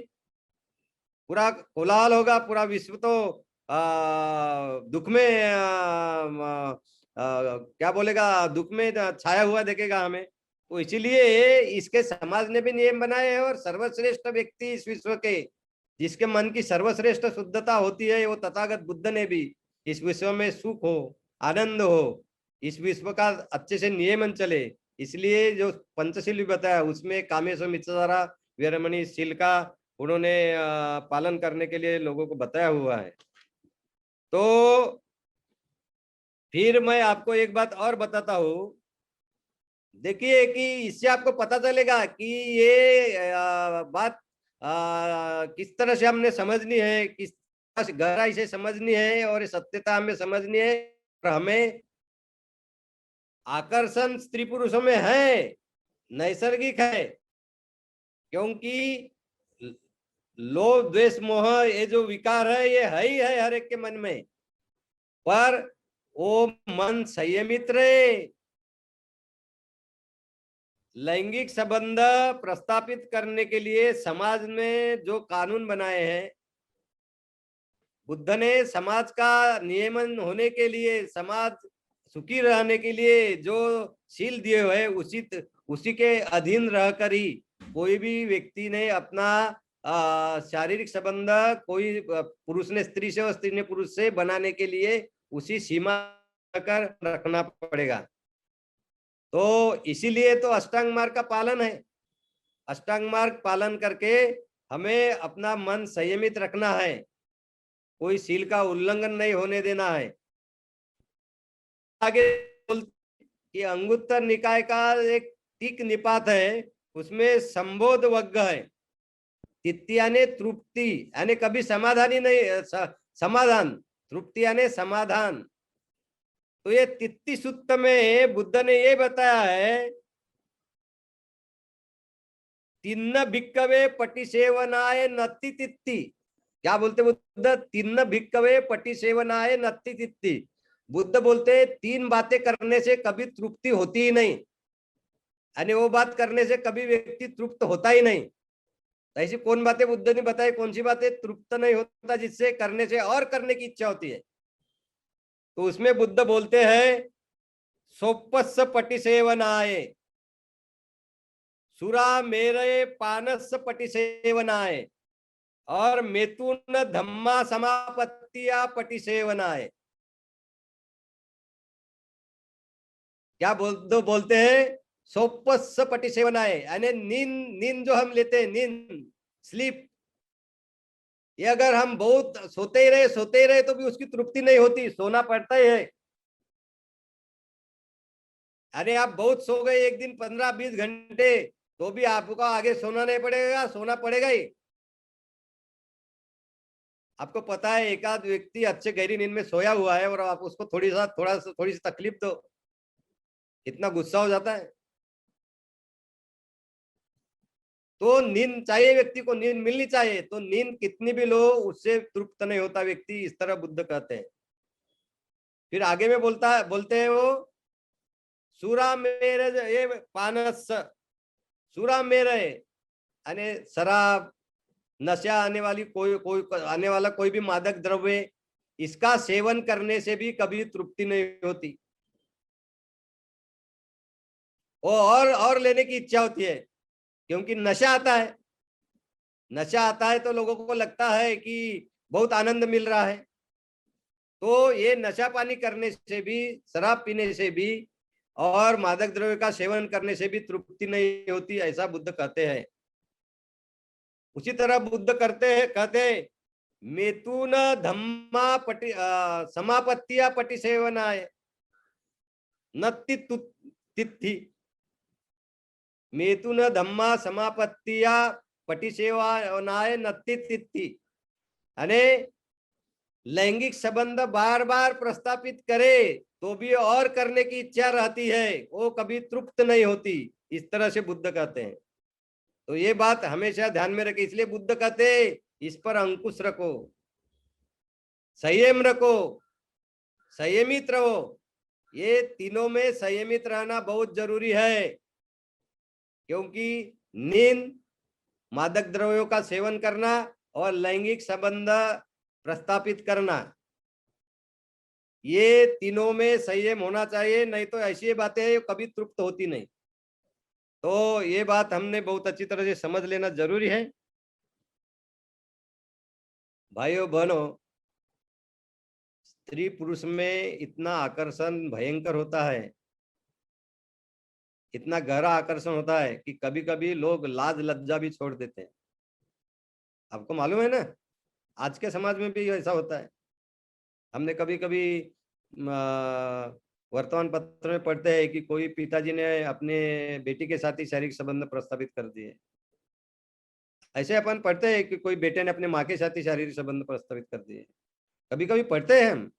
पूरा कोलाहल होगा, पूरा विश्व तो दुख में क्या बोलेगा, दुख में छाया हुआ देखेगा हमें। तो इसीलिए इसके समाज ने भी नियम बनाए हैं, और सर्वश्रेष्ठ व्यक्ति इस विश्व के जिसके मन की सर्वश्रेष्ठ शुद्धता होती है वो तथागत बुद्ध ने भी इस विश्व में सुख हो, आनंद हो, इस विश्व का अच्छे से नियमन चले, इसलिए जो पंचशील भी बताया उसमें कामेश मिच्छाचारा वीरमणि शील का उन्होंने पालन करने के लिए लोगों को बताया हुआ है। तो फिर मैं आपको एक बात और बताता हूँ, देखिए कि इससे आपको पता चलेगा कि ये बात किस तरह से हमने समझनी है, किस तरह से गहराई से समझनी है, और सत्यता हमें समझनी है। और हमें आकर्षण स्त्री पुरुषों में है, नैसर्गिक है, क्योंकि लोभ द्वेष मोह ये जो विकार है ये है ही है हर एक के मन में, पर वो मन संयमित रहे। लैंगिक संबंध प्रस्थापित करने के लिए समाज में जो कानून बनाए हैं, बुद्ध ने समाज का नियमन होने के लिए, समाज सुखी रहने के लिए जो शील दिए हुए उसी के अधीन रहकर ही कोई भी व्यक्ति ने अपना शारीरिक संबंध कोई पुरुष ने स्त्री से और स्त्री ने पुरुष से बनाने के लिए उसी सीमा कर रखना पड़ेगा। तो इसीलिए तो अष्टांग मार्ग का पालन है। अष्टांग मार्ग पालन करके हमें अपना मन संयमित रखना है, कोई शील का उल्लंघन नहीं होने देना है। आगे कि अंगुत्तर निकाय का एक टिक निपात है, उसमें संबोध वग्ग है, तित्ती यानी तृप्ति, यानी कभी समाधान ही नहीं, समाधान, तृप्ति यानी समाधान। तो ये तित्ती सूत्र में बुद्ध ने ये बताया है, तिन्न भिक्कवे पटी सेवनाय नत्ति तित्ती। क्या बोलते बुद्ध? तिन्न भिक्कवे पटी सेवनाय नत्ति तित्ती। बुद्ध बोलते तीन बातें करने से कभी तृप्ति होती ही नहीं, यानी वो बात करने से कभी व्यक्ति तृप्त होता ही नहीं। ऐसी कौन बातें बुद्ध ने बताई, कौन सी बातें तृप्त नहीं होता, जिससे करने से और करने की इच्छा होती है? तो उसमें बुद्ध बोलते हैं सोपस्स पटी सेवनाय, सुरा मेरे पानस पटी सेवनाय, और मेतुन धम्मा समापत्तिया पटी सेवनाय। क्या बोलते हैं? सोपस्स पटी सेवनाय यानी नींद, नींद जो हम लेते हैं, नींद, स्लीप, ये अगर हम बहुत सोते ही रहे तो भी उसकी तृप्ति नहीं होती, सोना पड़ता ही है। अरे आप बहुत सो गए एक दिन 15-20 घंटे, तो भी आपको आगे सोना नहीं पड़ेगा, सोना पड़ेगा ही। आपको पता है एक आध व्यक्ति अच्छे गहरी नींद में सोया हुआ है और आप उसको थोड़ी सी तकलीफ दो, इतना गुस्सा हो जाता है। तो नींद चाहिए, व्यक्ति को नींद मिलनी चाहिए, तो नींद कितनी भी लो उससे तृप्त नहीं होता व्यक्ति, इस तरह बुद्ध कहते हैं। फिर आगे में बोलते हैं वो सूरा मेरे ये पानस, सूरा मेरे यानी शराब, नशा आने वाली कोई आने वाला कोई भी मादक द्रव्य, इसका सेवन करने से भी कभी तृप्ति नहीं होती। वो और लेने की इच्छा होती है, क्योंकि नशा आता है। नशा आता है तो लोगों को लगता है कि बहुत आनंद मिल रहा है। तो ये नशा पानी करने से भी, शराब पीने से भी और मादक द्रव्य का सेवन करने से भी तृप्ति नहीं होती, ऐसा बुद्ध कहते हैं। उसी तरह बुद्ध कहते हैं मेतुन धम्मा पटि समापत्तिया पटि सेवनाय न तिथि। मेतुन धम्मा समापत्तिया पटि सेवनाय न तिथि। यानी लैंगिक संबंध बार बार प्रस्तापित करे तो भी और करने की इच्छा रहती है, वो कभी तृप्त नहीं होती, इस तरह से बुद्ध कहते हैं। तो ये बात हमेशा ध्यान में रखे, इसलिए बुद्ध कहते हैं इस पर अंकुश रखो, संयम रखो, संयमित रहो। ये तीनों में संयमित रहना बहुत जरूरी है, क्योंकि नींद, मादक द्रव्यों का सेवन करना और लैंगिक संबंध प्रस्तापित करना, ये तीनों में संयम होना चाहिए, नहीं तो ऐसी बातें कभी तृप्त होती नहीं। तो ये बात हमने बहुत अच्छी तरह से समझ लेना जरूरी है। भाइयों बहनों, स्त्री पुरुष में इतना आकर्षण भयंकर होता है, इतना गहरा आकर्षण होता है कि कभी कभी लोग लाज लज्जा भी छोड़ देते हैं। आपको मालूम है ना, आज के समाज में भी ऐसा होता है। हमने कभी कभी वर्तमान पत्र में पढ़ते हैं कि कोई पिताजी ने अपने बेटी के साथ ही शारीरिक संबंध प्रस्तावित कर दिए। ऐसे अपन पढ़ते हैं कि कोई बेटे ने अपने माँ के साथ ही शारीरिक संबंध प्रस्तावित कर दिए। कभी कभी पढ़ते हैं हम,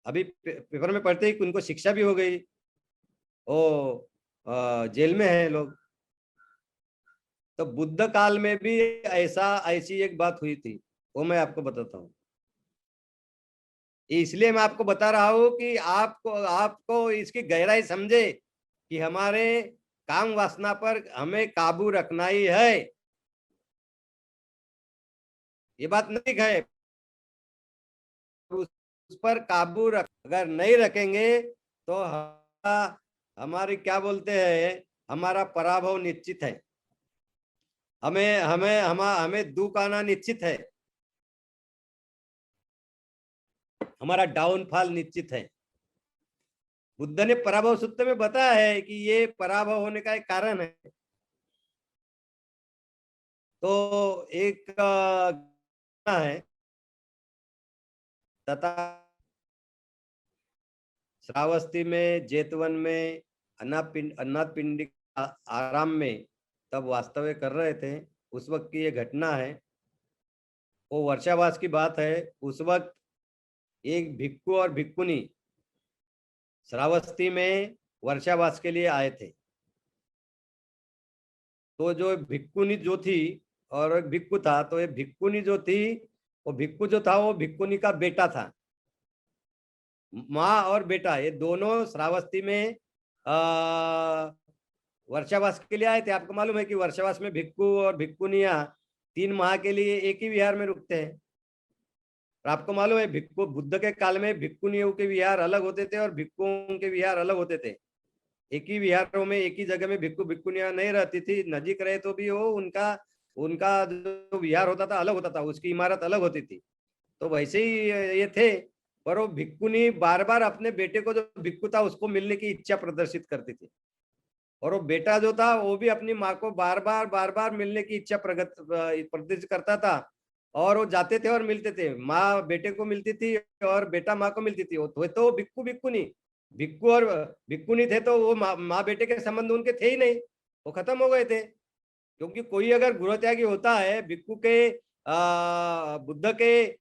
अभी पेपर में पढ़ते ही उनको शिक्षा भी हो गई, वो जेल में है लोग। तो बुद्ध काल में भी ऐसी एक बात हुई थी, वो मैं आपको बताता हूँ। इसलिए मैं आपको बता रहा हूं कि आपको आपको इसकी गहराई समझे कि हमारे काम वासना पर हमें काबू रखना ही है। ये बात नहीं है, उस पर काबू अगर नहीं रखेंगे तो हमारी क्या बोलते हैं, हमारा पराभव निश्चित है। हमें हमें हमें दुख आना निश्चित है, हमारा डाउनफॉल निश्चित है। बुद्ध ने पराभव सूत्र में बताया है कि ये पराभव होने का एक कारण है। तो एक है तथा श्रावस्ती में, जेतवन में, अनाथ पिंडी आराम में तब वास्तव्य कर रहे थे। उस वक्त की ये घटना है, वो वर्षावास की बात है। उस वक्त एक भिक्खु और भिक्खुनी श्रावस्ती में वर्षावास के लिए आए थे। तो जो भिक्खुनी जो थी और एक भिक्खु था, तो ये भिक्खुनी जो थी, वो भिक्खु जो था वो भिक्खुनी का बेटा था। माँ और बेटा ये दोनों श्रावस्ती में वर्षावास के लिए आए थे। आपको मालूम है कि वर्षावास में भिक्खु और भिक्खुनियां 3 माह के लिए एक ही विहार में रुकते हैं। और आपको मालूम है भिक्खु बुद्ध के काल में भिक्खुनियों के विहार अलग होते थे और भिक्खुओं के विहार अलग होते थे। एक ही विहारों में, एक ही जगह में भिक्खु भिक्खुनियां नहीं रहती थी। नजीक रहे तो भी वो उनका उनका जो विहार होता था अलग होता था, उसकी इमारत अलग होती थी। तो वैसे ही ये थे। पर वो भिक्खुनी बार बार अपने बेटे को, जो भिक्खु था, उसको मिलने की इच्छा प्रदर्शित करती थी। और वो बेटा जो था वो भी अपनी माँ को बार बार मिलने की इच्छा प्रदर्शित करता था। और वो जाते थे और मिलते थे, माँ बेटे को मिलती थी और बेटा माँ को मिलती थी। वो तो भिक्खु भिक्खु नहीं, भिक्खु और भिक्खु नहीं थे, तो वो माँ बेटे के संबंध उनके थे ही नहीं, वो खत्म हो गए थे। क्योंकि कोई अगर गृह त्यागी होता है, भिक्खु के बुद्ध के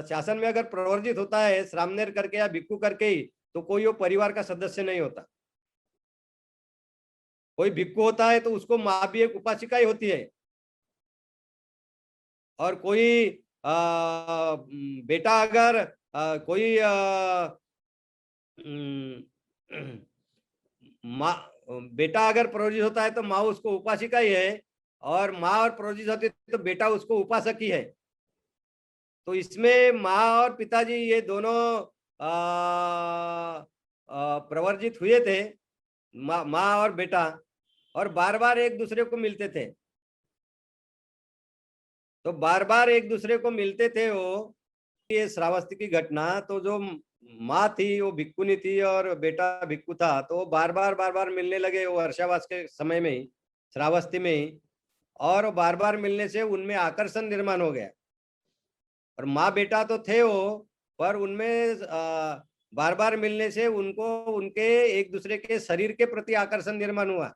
शासन में अगर प्रवर्जित होता है श्रामनेर करके या भिक्खु करके ही, तो कोई वो परिवार का सदस्य नहीं होता। कोई भिक्खु होता है तो उसको माँ भी एक उपासिका ही होती है। और कोई बेटा अगर कोई माँ बेटा अगर प्रोजित होता है तो माँ उसको उपासिका ही है, और माँ और प्रोजित होती है तो बेटा उसको उपासक ही है। तो इसमें माँ और पिताजी ये दोनों प्रवर्जित हुए थे। माँ और बेटा, और बार बार एक दूसरे को मिलते थे। तो बार बार एक दूसरे को मिलते थे वो। ये श्रावस्ती की घटना, तो जो माँ थी वो भिक्खुनी थी और बेटा भिक्खु था, तो वो बार बार मिलने लगे वो वर्षावास के समय में ही, श्रावस्ती में ही। और बार बार मिलने से उनमें आकर्षण निर्माण हो गया। और माँ बेटा तो थे वो, पर उनमें बार बार मिलने से उनको उनके एक दूसरे के शरीर के प्रति आकर्षण निर्माण हुआ।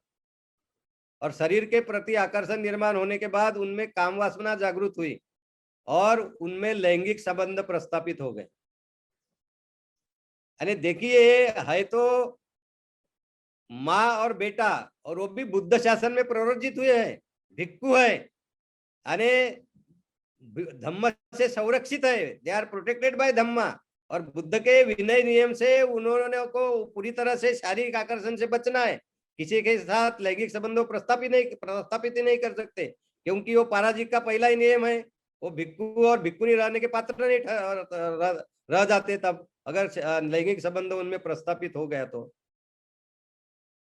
और शरीर के प्रति आकर्षण निर्माण होने के बाद उनमें काम वासना जागृत हुई और उनमें लैंगिक संबंध प्रस्थापित हो गए। यानी देखिए, है तो माँ और बेटा, और वो भी बुद्ध शासन में प्रवर्जित हुए हैं, भिक्खु है, यानी धम्म से संरक्षित है, दे आर प्रोटेक्टेड बाय धम्मा। और बुद्ध के विनय नियम से उन्होंने को पूरी तरह से शारीरिक आकर्षण से बचना है, किसी के साथ लैंगिक संबंधों प्रस्थापित ही नहीं कर सकते, क्योंकि वो पराजित का पहला ही नियम है। वो भिक्खु और भिक्खुनी रहने के पात्र नहीं रह जाते तब, अगर लैंगिक संबंध उनमें प्रस्थापित हो गया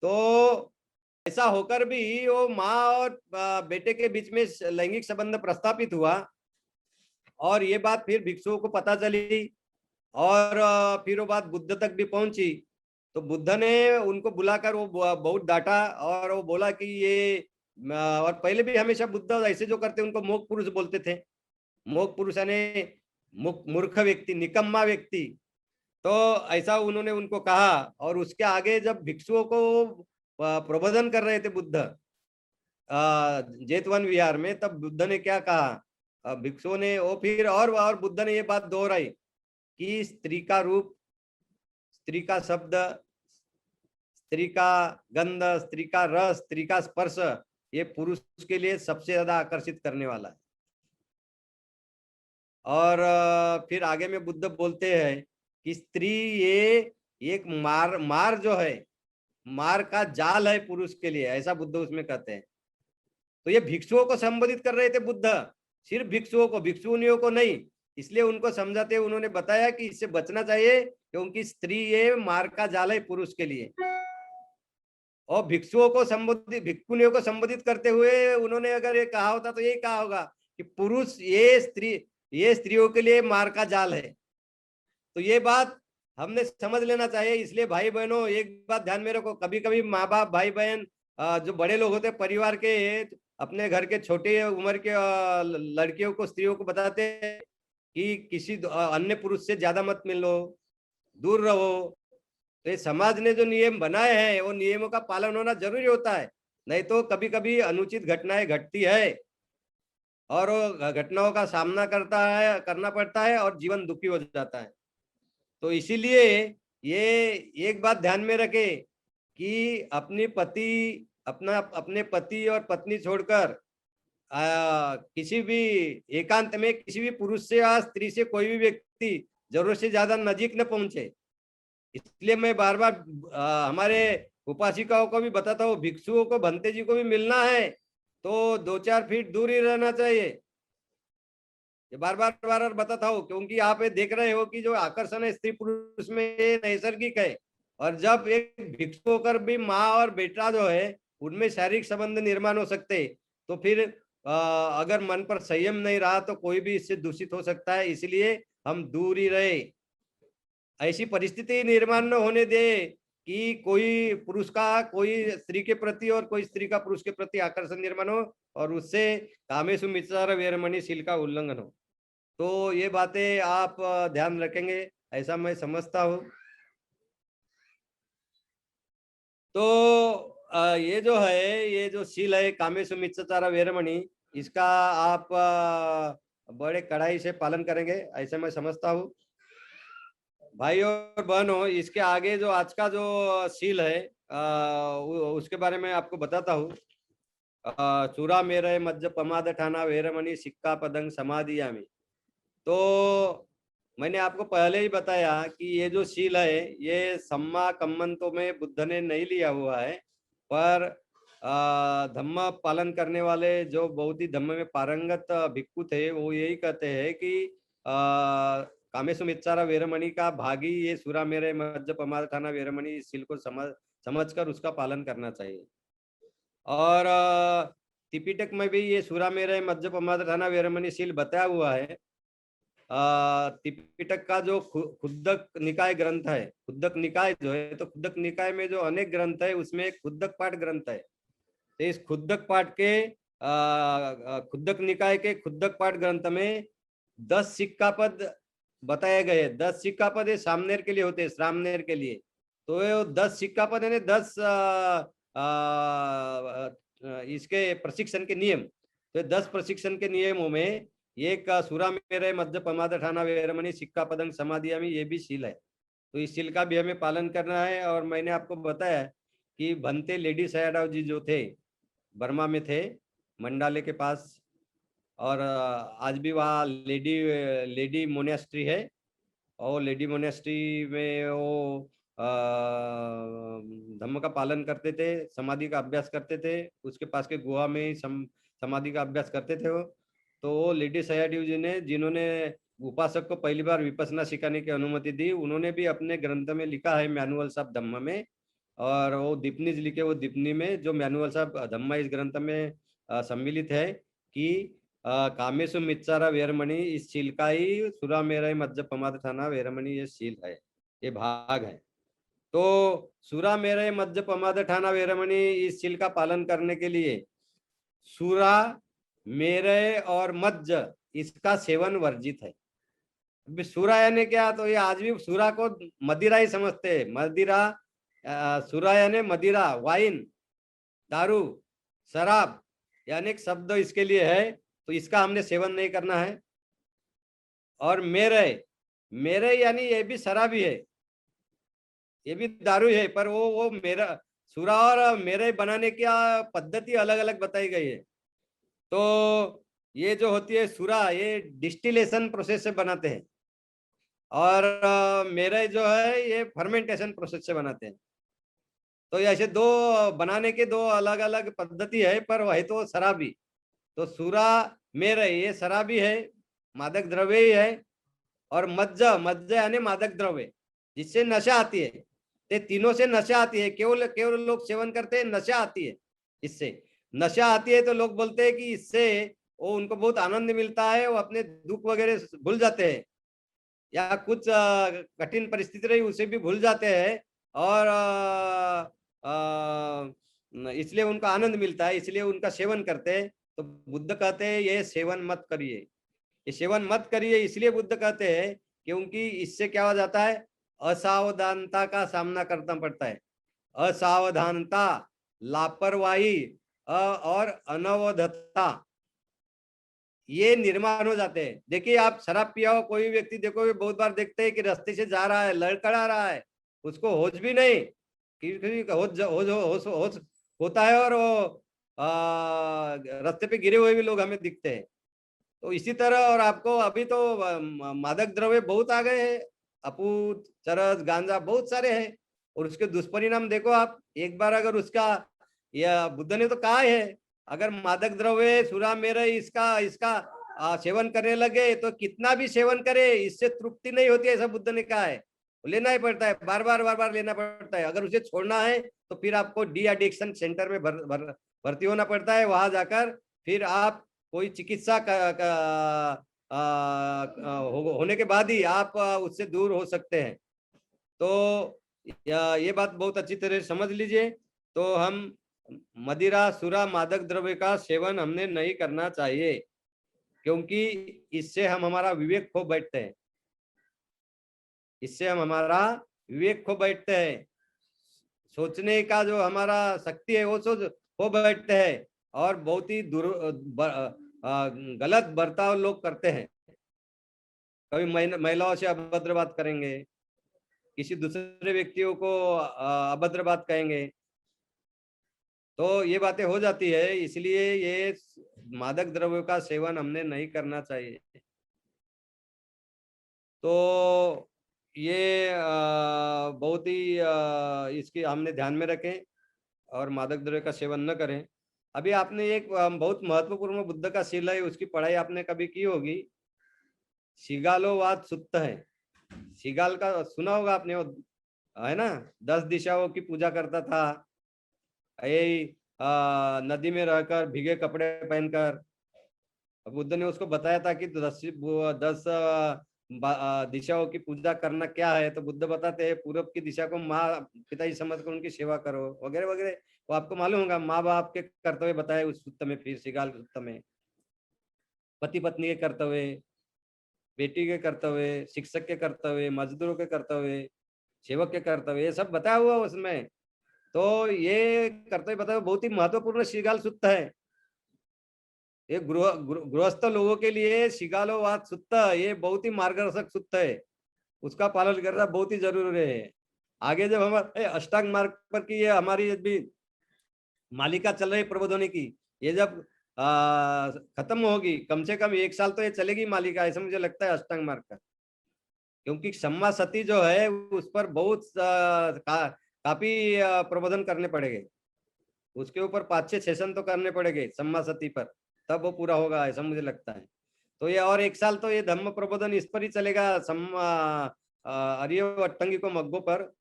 तो ऐसा होकर भी वो माँ और बेटे के बीच में लैंगिक संबंध प्रस्थापित हुआ। और ये बात फिर भिक्षुओं को पता चली, और फिर वो बात बुद्ध तक भी पहुंची। तो बुद्ध ने उनको बुलाकर वो बहुत डांटा, और वो बोला कि ये और पहले भी हमेशा बुद्ध ऐसे जो करते उनको मोक्ष पुरुष बोलते थे। मोक्ष पुरुष यानी मूर्ख व्यक्ति, निकम्मा व्यक्ति। तो ऐसा उन्होंने उनको कहा। और उसके आगे जब भिक्षुओं को प्रबोधन कर रहे थे बुद्ध जेतवन विहार में, तब बुद्ध ने क्या कहा, भिक्षुओं ने वो फिर और बुद्ध ने ये बात दोहराई कि स्त्री का रूप, स्त्री का शब्द, स्त्री का गंध, स्त्री का रस, स्त्री का स्पर्श, ये पुरुष के लिए सबसे ज्यादा आकर्षित करने वाला है। और फिर आगे में बुद्ध बोलते हैं कि स्त्री ये एक मार जो है, मार का जाल है पुरुष के लिए, ऐसा बुद्ध उसमें कहते हैं। तो ये भिक्षुओं को संबोधित कर रहे थे बुद्ध, सिर्फ भिक्षुओं को, भिक्षुनियों को नहीं। इसलिए उनको समझाते हुए उन्होंने बताया कि इससे बचना चाहिए, क्योंकि स्त्री ये मार का जाल है पुरुष के लिए। और भिक्षुओं को संबोधित, भिक्षुनियों को संबोधित करते हुए उन्होंने अगर ये कहा होता तो ये कहा होगा कि पुरुष ये स्त्रियों के लिए मार का जाल है। तो ये बात हमने समझ लेना चाहिए। इसलिए भाई बहनों, एक बात ध्यान में रखो, कभी कभी माँ बाप, भाई बहन, जो बड़े लोग होते परिवार के, अपने घर के छोटे उम्र के लड़कियों को, स्त्रियों को बताते हैं कि किसी अन्य पुरुष से ज्यादा मत मिलो, दूर रहो। तो ये समाज ने जो नियम बनाए हैं वो नियमों का पालन होना जरूरी होता है, नहीं तो कभी कभी अनुचित घटनाएं घटती है और घटनाओं का सामना करना पड़ता है और जीवन दुखी हो जाता है। तो इसीलिए ये एक बात ध्यान में रखे कि अपने पति और पत्नी छोड़कर किसी भी एकांत में किसी भी पुरुष से या स्त्री से कोई भी व्यक्ति जरूरत से ज्यादा नजीक न पहुंचे। इसलिए मैं बार बार हमारे उपासिकाओं को भी बताता हूँ, भिक्षुओं को, भंते जी को भी मिलना है तो 2-4 फीट दूर ही रहना चाहिए। ये बार बार बताता हूँ, क्योंकि आप ये देख रहे हो कि जो आकर्षण है स्त्री पुरुष में नैसर्गिक है। और जब एक भिक्षु होकर भी माँ और बेटा जो है उनमें शारीरिक संबंध निर्माण हो सकते, तो फिर अगर मन पर संयम नहीं रहा तो कोई भी इससे दूषित हो सकता है। इसलिए हम दूर ही रहे, ऐसी परिस्थिति निर्माण न होने दे कि कोई पुरुष का कोई स्त्री के प्रति और कोई स्त्री का पुरुष के प्रति आकर्षण निर्माण हो और उससे कामेषु मिच्चाचार वैरमणि शील का उल्लंघन हो। तो ये बातें आप ध्यान रखेंगे, ऐसा मैं समझता हूँ। तो ये जो है, ये जो शील है कामेषु मिच्चाचार वैरमणि, इसका आप बड़े कड़ाई से पालन करेंगे, ऐसा मैं समझता हूँ। भाई और बहनों, इसके आगे जो आज का जो शील है उसके बारे में आपको बताता हूँ। चूरा मेरे मज्ज पमाद ठाना वेरमणि सिक्का पदंग समाधियामी। तो मैंने आपको पहले ही बताया कि ये जो शील है ये सम्मा कम्मंतों में बुद्ध ने नहीं लिया हुआ है, पर धम्म पालन करने वाले जो बहुत ही धम्म में पारंगत भिक्खु थे वो यही कहते हैं कि कामेषु मिच्चाचार वैरमणि का भागी ये सुरा मेरे मज्ज पमाद ठाना वेरमणि इस शील को समझकर उसका पालन करना चाहिए। और त्रिपिटक में भी ये सूरा मेरय मज्ज प्रमाद ठाना वेरमणि शील बताया हुआ है। त्रिपिटक का जो खुद्दक निकाय ग्रंथ है, खुद्दक निकाय जो है, तो खुद्दक निकाय में जो अनेक ग्रंथ है उसमें एक खुद्दक पाठ ग्रंथ है। तो इस खुद्दक पाठ के खुद्दक निकाय के खुद्दक पाठ ग्रंथ में 10 सिक्का पद बताए गए। 10 सिक्का पद सामनेर के लिए होते हैं, श्रामनेर के लिए। तो ये 10 सिक्का पद है, 10 इसके प्रशिक्षण के नियम। तो 10 प्रशिक्षण के नियमों में एक सूरा मेरय मध्य प्रमाद ठाना वेरमणि सिक्का पदंग समाधियामी, ये भी शील है। तो इस शील का भी हमें पालन करना है। और मैंने आपको बताया कि भंते लेडी सयाडाव जी जो थे, बर्मा में थे, मंडाले के पास, और आज भी वहाँ लेडी मोनेस्ट्री है। और लेडी मोनेस्ट्री में वो धम्म का पालन करते थे, समाधि का अभ्यास करते थे। उसके पास के गुहा में ही समाधि का अभ्यास करते थे वो। तो वो लेडी सयाडेव जी ने, जिन्होंने उपासक को पहली बार विपसना सिखाने की अनुमति दी, उन्होंने भी अपने ग्रंथ में लिखा है, मैनुअल्स ऑफ धम्म में। और वो दीपनीज लिखे, वो दीपनी में जो मैनुअल्स ऑफ धम्म इस ग्रंथ में सम्मिलित है कि कामेशु मिच्चारा वेरमणि, इस शील का ही सुरा मेरा मध्य प्रमाद ठाना वेरमणि ये शील है, ये भाग है। तो सुरा मेरे मध्य प्रमाद ठाना वेरमणि इस शील का पालन करने के लिए सुरा मेरे और मध्य इसका सेवन वर्जित है। अभी सुरा यानी क्या, तो ये आज भी सुरा को मदिरा ही समझते हैं। मदिरा, सुरा यानी मदिरा, वाइन, दारू, शराब, यानी एक शब्द इसके लिए है। तो इसका हमने सेवन नहीं करना है। और मेरे, मेरे यानी ये भी शराबी है, ये भी दारू है, पर वो मेरा सुरा और मेरे बनाने की पद्धति अलग अलग बताई गई है। तो ये जो होती है सुरा, ये डिस्टिलेशन प्रोसेस से बनाते हैं, और मेरे जो है ये फर्मेंटेशन प्रोसेस से बनाते हैं। तो ऐसे दो बनाने के दो अलग अलग पद्धति है, पर वही तो शराबी। तो सुरा मेरे ये शराबी है, मादक द्रव्य ही है। और मज्जा, मज्जा यानी मादक द्रव्य जिससे नशा आती है। ये तीनों से नशा आती है। केवल केवल लोग सेवन करते हैं, नशा आती है, इससे नशा आती है। तो लोग बोलते हैं कि इससे वो उनको बहुत आनंद मिलता है, वो अपने दुख वगैरह भूल जाते हैं, या कुछ कठिन परिस्थिति रही उसे भी भूल जाते हैं, और इसलिए उनको आनंद मिलता है, इसलिए उनका सेवन करते हैं। तो बुद्ध कहते हैं ये सेवन मत करिए, ये सेवन मत करिए। इसलिए बुद्ध कहते हैं क्योंकि इससे क्या हो जाता है, असावधानता का सामना करना पड़ता है। असावधानता, लापरवाही और अनवधता, ये निर्माण हो जाते हैं। देखिए आप शराब पिया हो कोई व्यक्ति देखो, बहुत बार देखते हैं कि रास्ते से जा रहा है, लड़खड़ा रहा है, उसको होश भी नहीं, होश होता है, और वो रास्ते पे गिरे हुए भी लोग हमें दिखते हैं। तो इसी तरह, और आपको अभी तो मादक द्रव्य बहुत आ गए हैं, अपूत, चरस, गांजा बहुत सारे हैं, और उसके दुष्परिणाम देखो आप। एक बार अगर उसका, या बुद्ध ने तो कहा है, अगर मादक द्रव्य सुरा मेरे इसका इसका सेवन करने लगे तो कितना भी सेवन करे इससे तृप्ति नहीं होती, ऐसा बुद्ध ने कहा है। लेना ही पड़ता है, बार बार लेना पड़ता है। अगर उसे छोड़ना है तो फिर आपको डी एडिक्शन सेंटर में भर्ती होना पड़ता है। वहां जाकर फिर आप कोई चिकित्सा होने के बाद ही आप उससे दूर हो सकते हैं। तो ये बात बहुत अच्छी तरह समझ लीजिए। तो हम मदिरा, सुरा, मादक द्रव्य का सेवन हमने नहीं करना चाहिए, क्योंकि इससे हम हमारा विवेक खो बैठते हैं, इससे हम हमारा विवेक खो बैठते हैं। सोचने का जो हमारा शक्ति है वो खो बैठते हैं, और बहुत ही गलत बर्ताव लोग करते हैं। कभी महिलाओं से अभद्र बात करेंगे, किसी दूसरे व्यक्तियों को अभद्र बात कहेंगे, तो ये बातें हो जाती है। इसलिए ये मादक द्रव्यों का सेवन हमने नहीं करना चाहिए। तो ये बहुत ही इसकी हमने ध्यान में रखें और मादक द्रव्य का सेवन न करें। अभी आपने एक बहुत महत्वपूर्ण बुद्ध का शील है, उसकी पढ़ाई आपने कभी की होगी, सिगालोवाद सुत्त है। सिगाल का सुना होगा आपने, वो है ना, 10 दिशाओं की पूजा करता था, ये नदी में रहकर भीगे कपड़े पहनकर। बुद्ध ने उसको बताया था कि 10 दिशाओं की पूजा करना क्या है, तो बुद्ध बताते हैं पूर्व की दिशा को माँ पिताजी समझकर उनकी सेवा करो, वगैरह वगैरह। वो आपको मालूम होगा, माँ बाप के कर्तव्य बताए उस सूत्र में, फिर श्रीगाल सूत्र में पति पत्नी के कर्तव्य, बेटी के कर्तव्य, शिक्षक के कर्तव्य, मजदूरों के कर्तव्य, सेवक के कर्तव्य, ये सब बताया हुआ उसमें। तो ये कर्तव्य बताया, बहुत ही महत्वपूर्ण श्रीगाल सूत्र है। ये गृहस्थ लोगों के लिए शिगालोवाद सूत्र ये बहुत ही मार्गदर्शक सूत्र है, उसका पालन करना बहुत ही जरूरी है। आगे जब हमारे अष्टांग मार्ग पर की ये हमारी भी मालिका चल रही प्रबोधनी की, ये जब खत्म होगी, कम से कम 1 साल तो ये चलेगी मालिका, ऐसा मुझे लगता है अष्टांग मार्ग का। क्योंकि सम्मा सती जो है उस पर बहुत काफी प्रबोधन करने पड़ेंगे, उसके ऊपर 5-6 सेशन तो करने पड़ेंगे सम्मा सती पर, तब वो पूरा होगा, ऐसा मुझे लगता है। तो ये और 1 साल तो ये धम्म प्रबोधन इस पर ही चलेगा, अरिय अट्टंगी को मग्गो पर।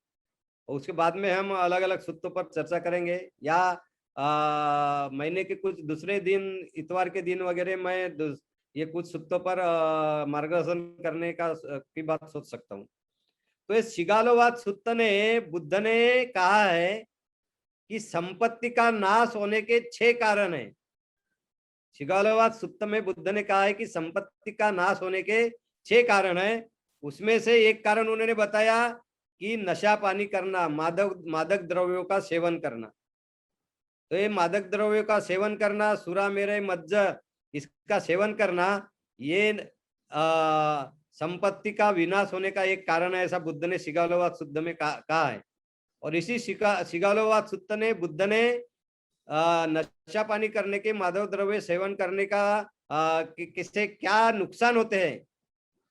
उसके बाद में हम अलग अलग सूत्रों पर चर्चा करेंगे, या महीने के कुछ दूसरे दिन, इतवार के दिन वगैरह मैं ये कुछ सूत्रों पर मार्गदर्शन करने का की बात सोच सकता हूँ। तो ये शिगालोवाद सूत्र ने बुद्ध ने कहा है कि संपत्ति का नाश होने के 6 कारण है। शिगालोवाद सूत्र में बुद्ध ने कहा है कि संपत्ति का नाश होने के 6 कारण है। उसमें से एक कारण उन्होंने बताया कि नशा पानी करना, मादक द्रव्यों का सेवन करना। तो ये मादक द्रव्यों का सेवन करना, सुरा मेरय मज्ज, इसका सेवन करना, ये संपत्ति का विनाश होने का एक कारण है, ऐसा बुद्ध ने शिगालोवाद सूत्र में कहा है। और इसी शिगालोवाद सूत्र ने बुद्ध ने नशा पानी करने के, मादक द्रव्य सेवन करने का किससे क्या नुकसान होते हैं,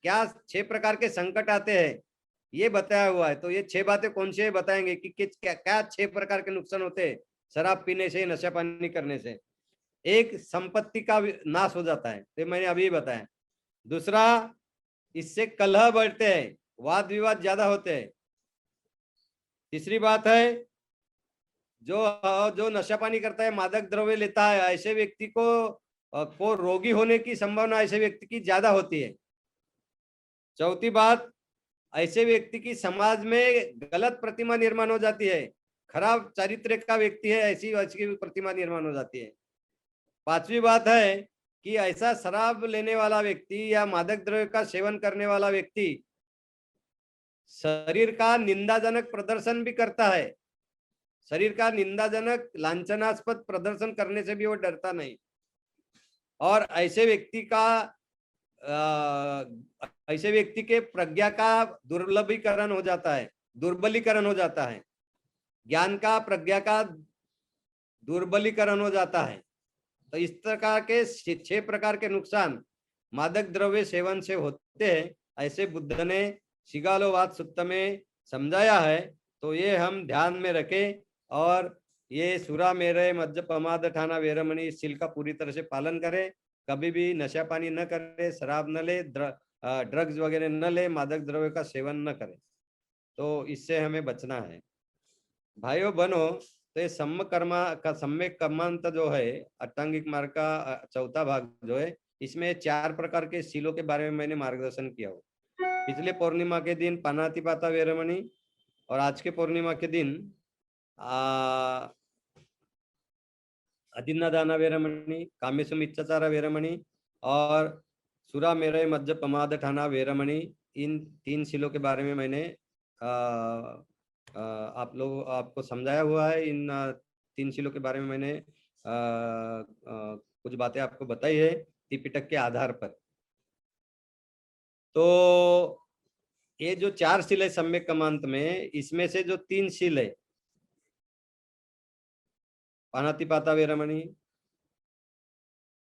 क्या 6 प्रकार के संकट आते हैं, ये बताया हुआ है। तो ये 6 बातें कौन सी है बताएंगे कि क्या 6 प्रकार के नुकसान होते हैं शराब पीने से, नशा पानी करने से। एक, संपत्ति का नाश हो जाता है, तो मैंने अभी बताया। दूसरा, इससे कलह बढ़ते हैं, वाद विवाद ज्यादा होते हैं। तीसरी बात है, जो नशा पानी करता है, मादक द्रव्य लेता है, ऐसे व्यक्ति को रोगी होने की संभावना ऐसे व्यक्ति की ज्यादा होती है। चौथी बात, ऐसे व्यक्ति की समाज में गलत प्रतिमा निर्माण हो जाती है, खराब चरित्र का व्यक्ति है, ऐसी प्रतिमा निर्माण हो जाती है। पांचवी बात है कि ऐसा शराब लेने वाला व्यक्ति या मादक द्रव्य का सेवन करने वाला व्यक्ति शरीर का निंदाजनक प्रदर्शन भी करता है। शरीर का निंदाजनक लांछनास्पद प्रदर्शन करने से भी वो डरता नहीं। और ऐसे व्यक्ति के प्रज्ञा का दुर्लभीकरण हो जाता है, दुर्बलीकरण हो जाता है, ज्ञान का, प्रज्ञा का दुर्बलीकरण हो जाता है। तो इस प्रकार के 6 प्रकार के नुकसान मादक द्रव्य सेवन से होते हैं, ऐसे बुद्ध ने शिगालोवाद सूत्र में समझाया है। तो ये हम ध्यान में रखें, और ये सुरा मेरय मज्ज प्रमाद ठाना वेरमणि, इस सील का पूरी तरह से पालन करें। कभी भी नशा पानी न करे, शराब न ले, ड्रग्स वगैरह न ले, मादक द्रव्य का सेवन न करें, तो इससे हमें बचना है। भाइयों बहनों, तो ये सम्यक कर्मांत जो है, अष्टांगिक मार्ग का चौथा भाग जो है, इसमें 4 प्रकार के शीलों के बारे में मैंने मार्गदर्शन किया हो। पिछले पूर्णिमा के दिन पानातिपाता वेरमणि, और आज के पूर्णिमा के दिन अदिन्नादाना वेरमणि, कामेशु मिच्छाचारा वेरमणि, और सुरा मेरय मज्ज प्रमाद ठाना वेरमणि। इन 3 शीलों के बारे में मैंने आपको समझाया हुआ है। इन 3 शीलों के बारे में मैंने कुछ बातें आपको बताई है त्रिपिटक के आधार पर। तो ये जो 4 शील है सम्यक कर्मांत में, इसमें से जो 3 शील है, पानातिपाता वेरमणि,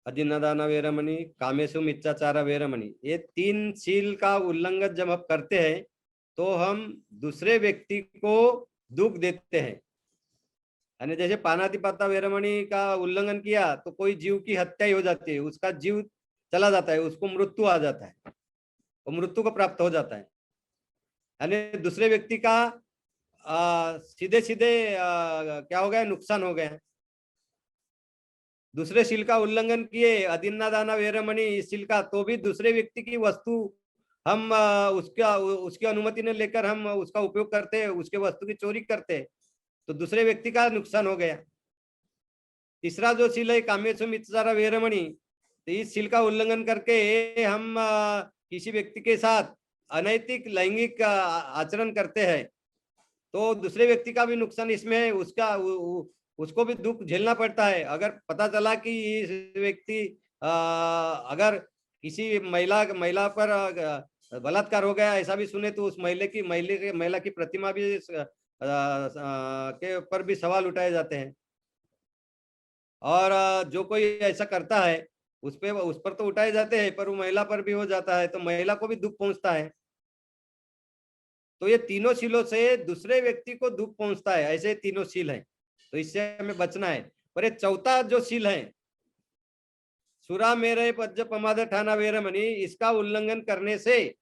अदिन्नादाना वेरमणि, कामेशु मिच्छाचारा वेरमणि, ये 3 शील का उल्लंघन जब हम करते हैं तो हम दूसरे व्यक्ति को दुख देते हैं। यानी जैसे पानातिपाता वेरमणि का उल्लंघन किया तो कोई जीव की हत्या ही हो जाती है, उसका जीव चला जाता है, उसको मृत्यु आ जाता है, वो मृत्यु को प्राप्त हो जाता है। यानी दूसरे व्यक्ति का सीधे सीधे क्या हो गया, नुकसान हो गया। दूसरे शील का उल्लंघन किए, अदिन्ना दाना वेरमणि इस शील का, तो भी दूसरे व्यक्ति की वस्तु हम उसकी अनुमति न लेकर हम उसका उपयोग करते हैं, उसके वस्तु की चोरी करते हैं, तो दूसरे व्यक्ति का नुकसान हो गया। तीसरा जो शील है कामेषु मिथ्याचार वेरमणि, तो इस शील का उल्लंघन करके हम किसी व्यक्ति के साथ अनैतिक लैंगिक आचरण करते हैं, तो दूसरे व्यक्ति का भी नुकसान इसमें है, उसको भी दुख झेलना पड़ता है। अगर पता चला कि इस व्यक्ति अगर किसी महिला पर बलात्कार हो गया, ऐसा भी सुने, तो उस महिला की प्रतिमा भी के ऊपर भी सवाल उठाए जाते हैं। और जो कोई ऐसा करता है उस पर तो उठाए जाते हैं, पर वो महिला पर भी हो जाता है, तो महिला को भी दुख पहुंचता है। तो ये तीनों शीलों से दूसरे व्यक्ति को दुख पहुंचता है, ऐसे तीनों शील हैं, तो इससे हमें बचना है। पर ये चौथा जो शील है सुरा मेरे पज्ज पमाद ठाना वेरमणि, इसका उल्लंघन करने से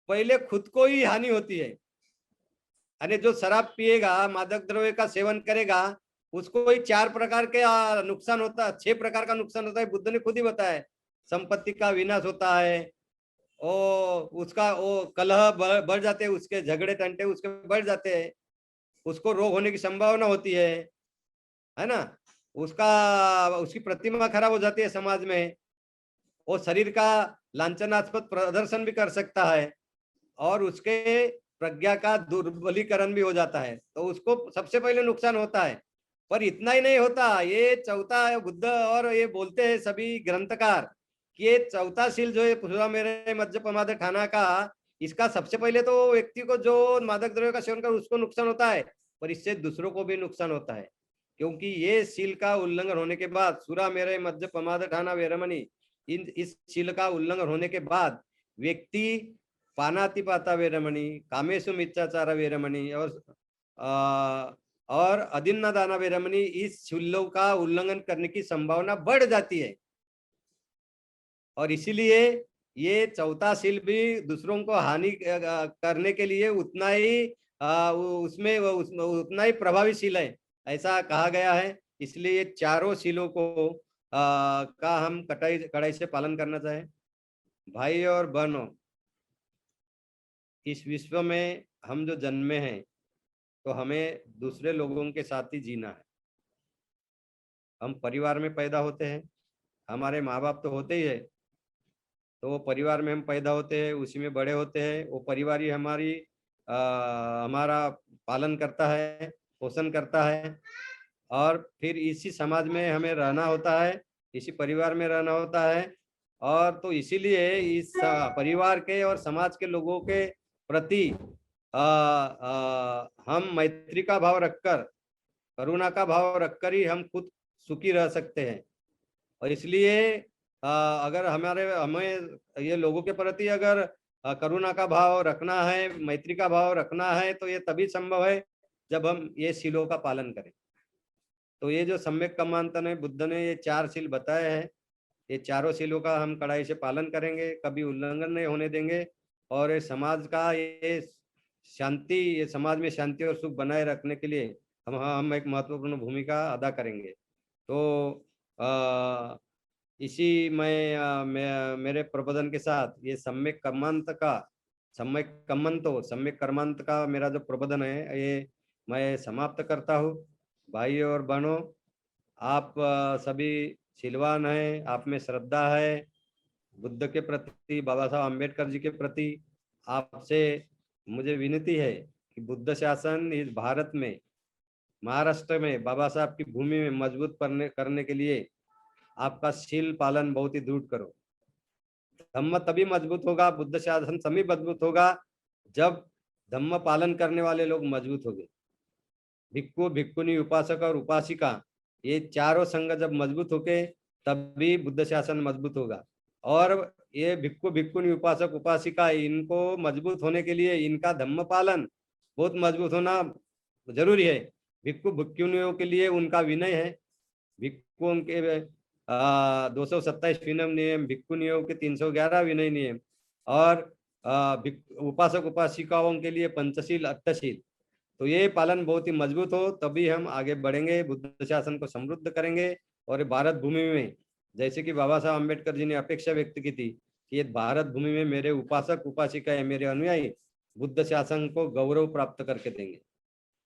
पहले खुद को ही हानि होती है। यानी जो शराब पिएगा, मादक द्रव्य का सेवन करेगा, उसको ही 4 प्रकार के नुकसान होता है, 6 प्रकार का नुकसान होता है, बुद्ध ने खुद ही बताया। संपत्ति का विनाश होता है, ओ उसका वो कलह बढ़ जाते हैं, उसके झगड़े टंटे उसके बढ़ जाते हैं, उसको रोग होने की संभावना होती है ना, उसकी प्रतिमा खराब हो जाती है समाज में, वो शरीर का लांछनास्पद प्रदर्शन भी कर सकता है, और उसके प्रज्ञा का दुर्बलीकरण भी हो जाता है, तो उसको सबसे पहले नुकसान होता है। पर इतना ही नहीं होता, ये चौथा बुद्ध और ये बोलते हैं सभी ग्रंथकार कि ये चौथा शील जो है सुरा मेरे मज्ज पमाद ठाना का, इसका सबसे पहले तो व्यक्ति को जो मादक द्रव्य का सेवन कर उसको नुकसान होता है, पर इससे दूसरों को भी नुकसान होता है, क्योंकि ये शील का उल्लंघन होने के बाद, सुरा मेरे मज्ज पमाद ठाना वेरमणि, इस शील का उल्लंघन होने के बाद व्यक्ति पानातिपाता वेरमणि, कामेशु मिथ्याचार वेरमणि और अदिन्ना दाना वेरमणि, इस शीलों का उल्लंघन करने की संभावना बढ़ जाती है। और इसीलिए ये चौथा शील भी दूसरों को हानि करने के लिए उतना ही उसमें उतना ही प्रभावशील है, ऐसा कहा गया है। इसलिए चारों शीलों को का हम कड़ाई से पालन करना चाहिए। भाई और बहनों, इस विश्व में हम जो जन्मे हैं, तो हमें दूसरे लोगों के साथ ही जीना है। हम परिवार में पैदा होते हैं, हमारे माँ बाप तो होते ही है, तो वो परिवार में हम पैदा होते हैं, उसी में बड़े होते हैं, वो परिवार ही हमारा पालन करता है, पोषण करता है, और फिर इसी समाज में हमें रहना होता है, इसी परिवार में रहना होता है। और तो इसीलिए इस परिवार के और समाज के लोगों के प्रति हम मैत्री का भाव रखकर, करुणा का भाव रखकर ही हम खुद सुखी रह सकते हैं। और इसलिए अगर हमें ये लोगों के प्रति अगर करुणा का भाव रखना है, मैत्री का भाव रखना है, तो ये तभी संभव है जब हम ये शीलों का पालन करें। तो ये जो सम्यक कर्मांतन है, बुद्ध ने ये 4 शील बताए हैं, ये चारों शीलों का हम कड़ाई से पालन करेंगे, कभी उल्लंघन नहीं होने देंगे, और ये समाज का ये समाज में शांति और सुख बनाए रखने के लिए हम एक महत्वपूर्ण भूमिका अदा करेंगे। तो इसी मेरे प्रबोधन के साथ ये सम्यक कर्मांत का मेरा जो प्रबोधन है, ये मैं समाप्त करता हूँ। भाई और बहनों, आप सभी शीलवान हैं, आप में श्रद्धा है, बुद्ध के प्रति, बाबा साहब अम्बेडकर जी के प्रति आपसे मुझे विनती है कि बुद्ध शासन इस भारत में, महाराष्ट्र में, बाबा साहब की भूमि में मजबूत करने के लिए आपका शील पालन बहुत ही दृढ़ करो। धम्म तभी मजबूत होगा, बुद्ध शासन तभी मजबूत होगा जब धम्म पालन करने वाले लोग मजबूत होंगे। भिक्खु, भिक्खुनी, उपासक और उपासिका, ये चारों संघ जब मजबूत होके तभी बुद्ध शासन मजबूत होगा। और ये भिक्खु, भिक्खुनी, उपासक, उपासिका, इनको मजबूत होने के लिए इनका धम्म पालन बहुत मजबूत होना जरूरी है। भिक्खु भिक्खुनियों के लिए उनका विनय है, भिक्खुओं के 227 विनय नियम, भिक्खुनियों के 311 विनय नियम, और उपासक उपासिकाओं के लिए पंचशील, अष्टशील, तो ये पालन बहुत ही मजबूत हो तभी हम आगे बढ़ेंगे, बुद्ध शासन को समृद्ध करेंगे। और भारत भूमि में जैसे कि बाबा साहब अम्बेडकर जी ने अपेक्षा व्यक्त की थी कि ये भारत भूमि में मेरे उपासक उपासिकाएं, मेरे अनुयायी बुद्ध शासन को गौरव प्राप्त करके देंगे।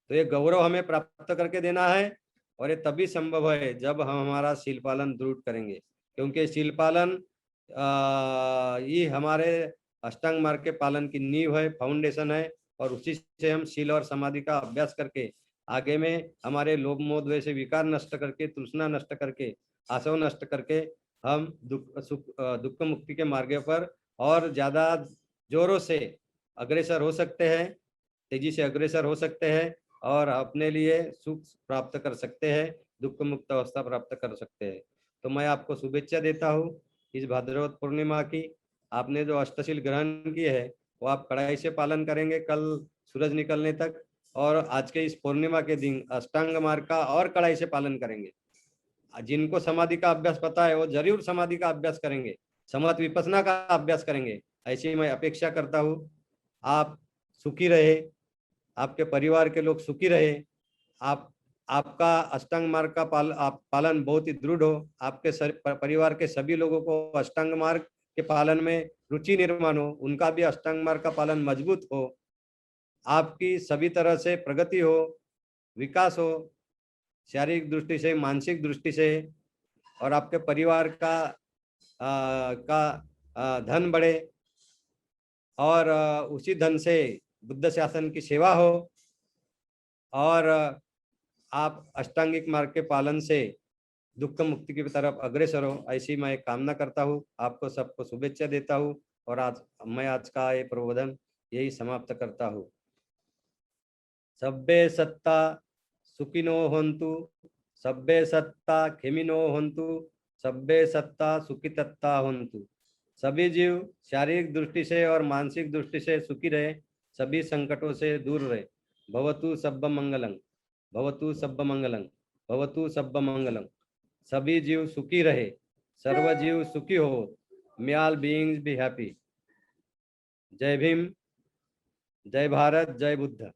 तो ये गौरव हमें प्राप्त करके देना है और ये तभी संभव है जब हम हमारा शील पालन दृढ़ करेंगे, क्योंकि शील पालन ये हमारे अष्टांग मार्ग के पालन की नींव है, फाउंडेशन है। और उसी से हम शील और समाधि का अभ्यास करके आगे में हमारे लोभ मोह द्वेष विकार नष्ट करके, तृष्णा नष्ट करके, आसव नष्ट करके हम दुख मुक्ति के मार्ग पर और ज्यादा जोरों से अग्रसर हो सकते हैं, तेजी से अग्रसर हो सकते हैं और अपने लिए सुख प्राप्त कर सकते हैं, दुख मुक्त अवस्था प्राप्त कर सकते हैं। तो मैं आपको शुभेच्छा देता हूँ इस भाद्रपद पूर्णिमा की। आपने जो अष्टशील ग्रहण की है वो आप कड़ाई से पालन करेंगे कल सूरज निकलने तक, और आज के इस पूर्णिमा के दिन अष्टांग मार्ग का और कड़ाई से पालन करेंगे। जिनको समाधि का अभ्यास पता है वो जरूर समाधि का अभ्यास करेंगे, समत विपसना का अभ्यास करेंगे, ऐसी मैं अपेक्षा करता हूँ। आप सुखी रहे, आपके परिवार के लोग सुखी रहे, आपका अष्टांग मार्ग का पालन बहुत ही दृढ़ हो, आपके परिवार के सभी लोगों को अष्टांग मार्ग के पालन में रुचि निर्माण हो, उनका भी अष्टांग मार्ग का पालन मजबूत हो, आपकी सभी तरह से प्रगति हो, विकास हो, शारीरिक दृष्टि से, मानसिक दृष्टि से, और आपके परिवार का धन बढ़े और उसी धन से बुद्ध शासन की सेवा हो और आप अष्टांगिक मार्ग के पालन से दुख मुक्ति की तरफ अग्रसर हो, ऐसी मैं कामना करता हूँ। आपको सबको शुभेच्छा देता हूँ और आज का ये प्रबोधन यही समाप्त करता हूँ। सब्बे सत्ता सुखिनो हन्तु, सब्बे सत्ता खेमिनो हन्तु, सब्बे सत्ता सुखितत्ता हन्तु। सभी जीव शारीरिक दृष्टि से और मानसिक दृष्टि से सुखी रहे, सभी संकटों से दूर रहे। भवतु सब्ब मंगलम, भवतु सब्ब मंगलम, भवतु सब्ब मंगलम। सभी जीव सुखी रहे, सर्व जीव सुखी हो। मे ऑल बीइंग्स बी हैप्पी। जय भीम, जय भारत, जय बुद्ध।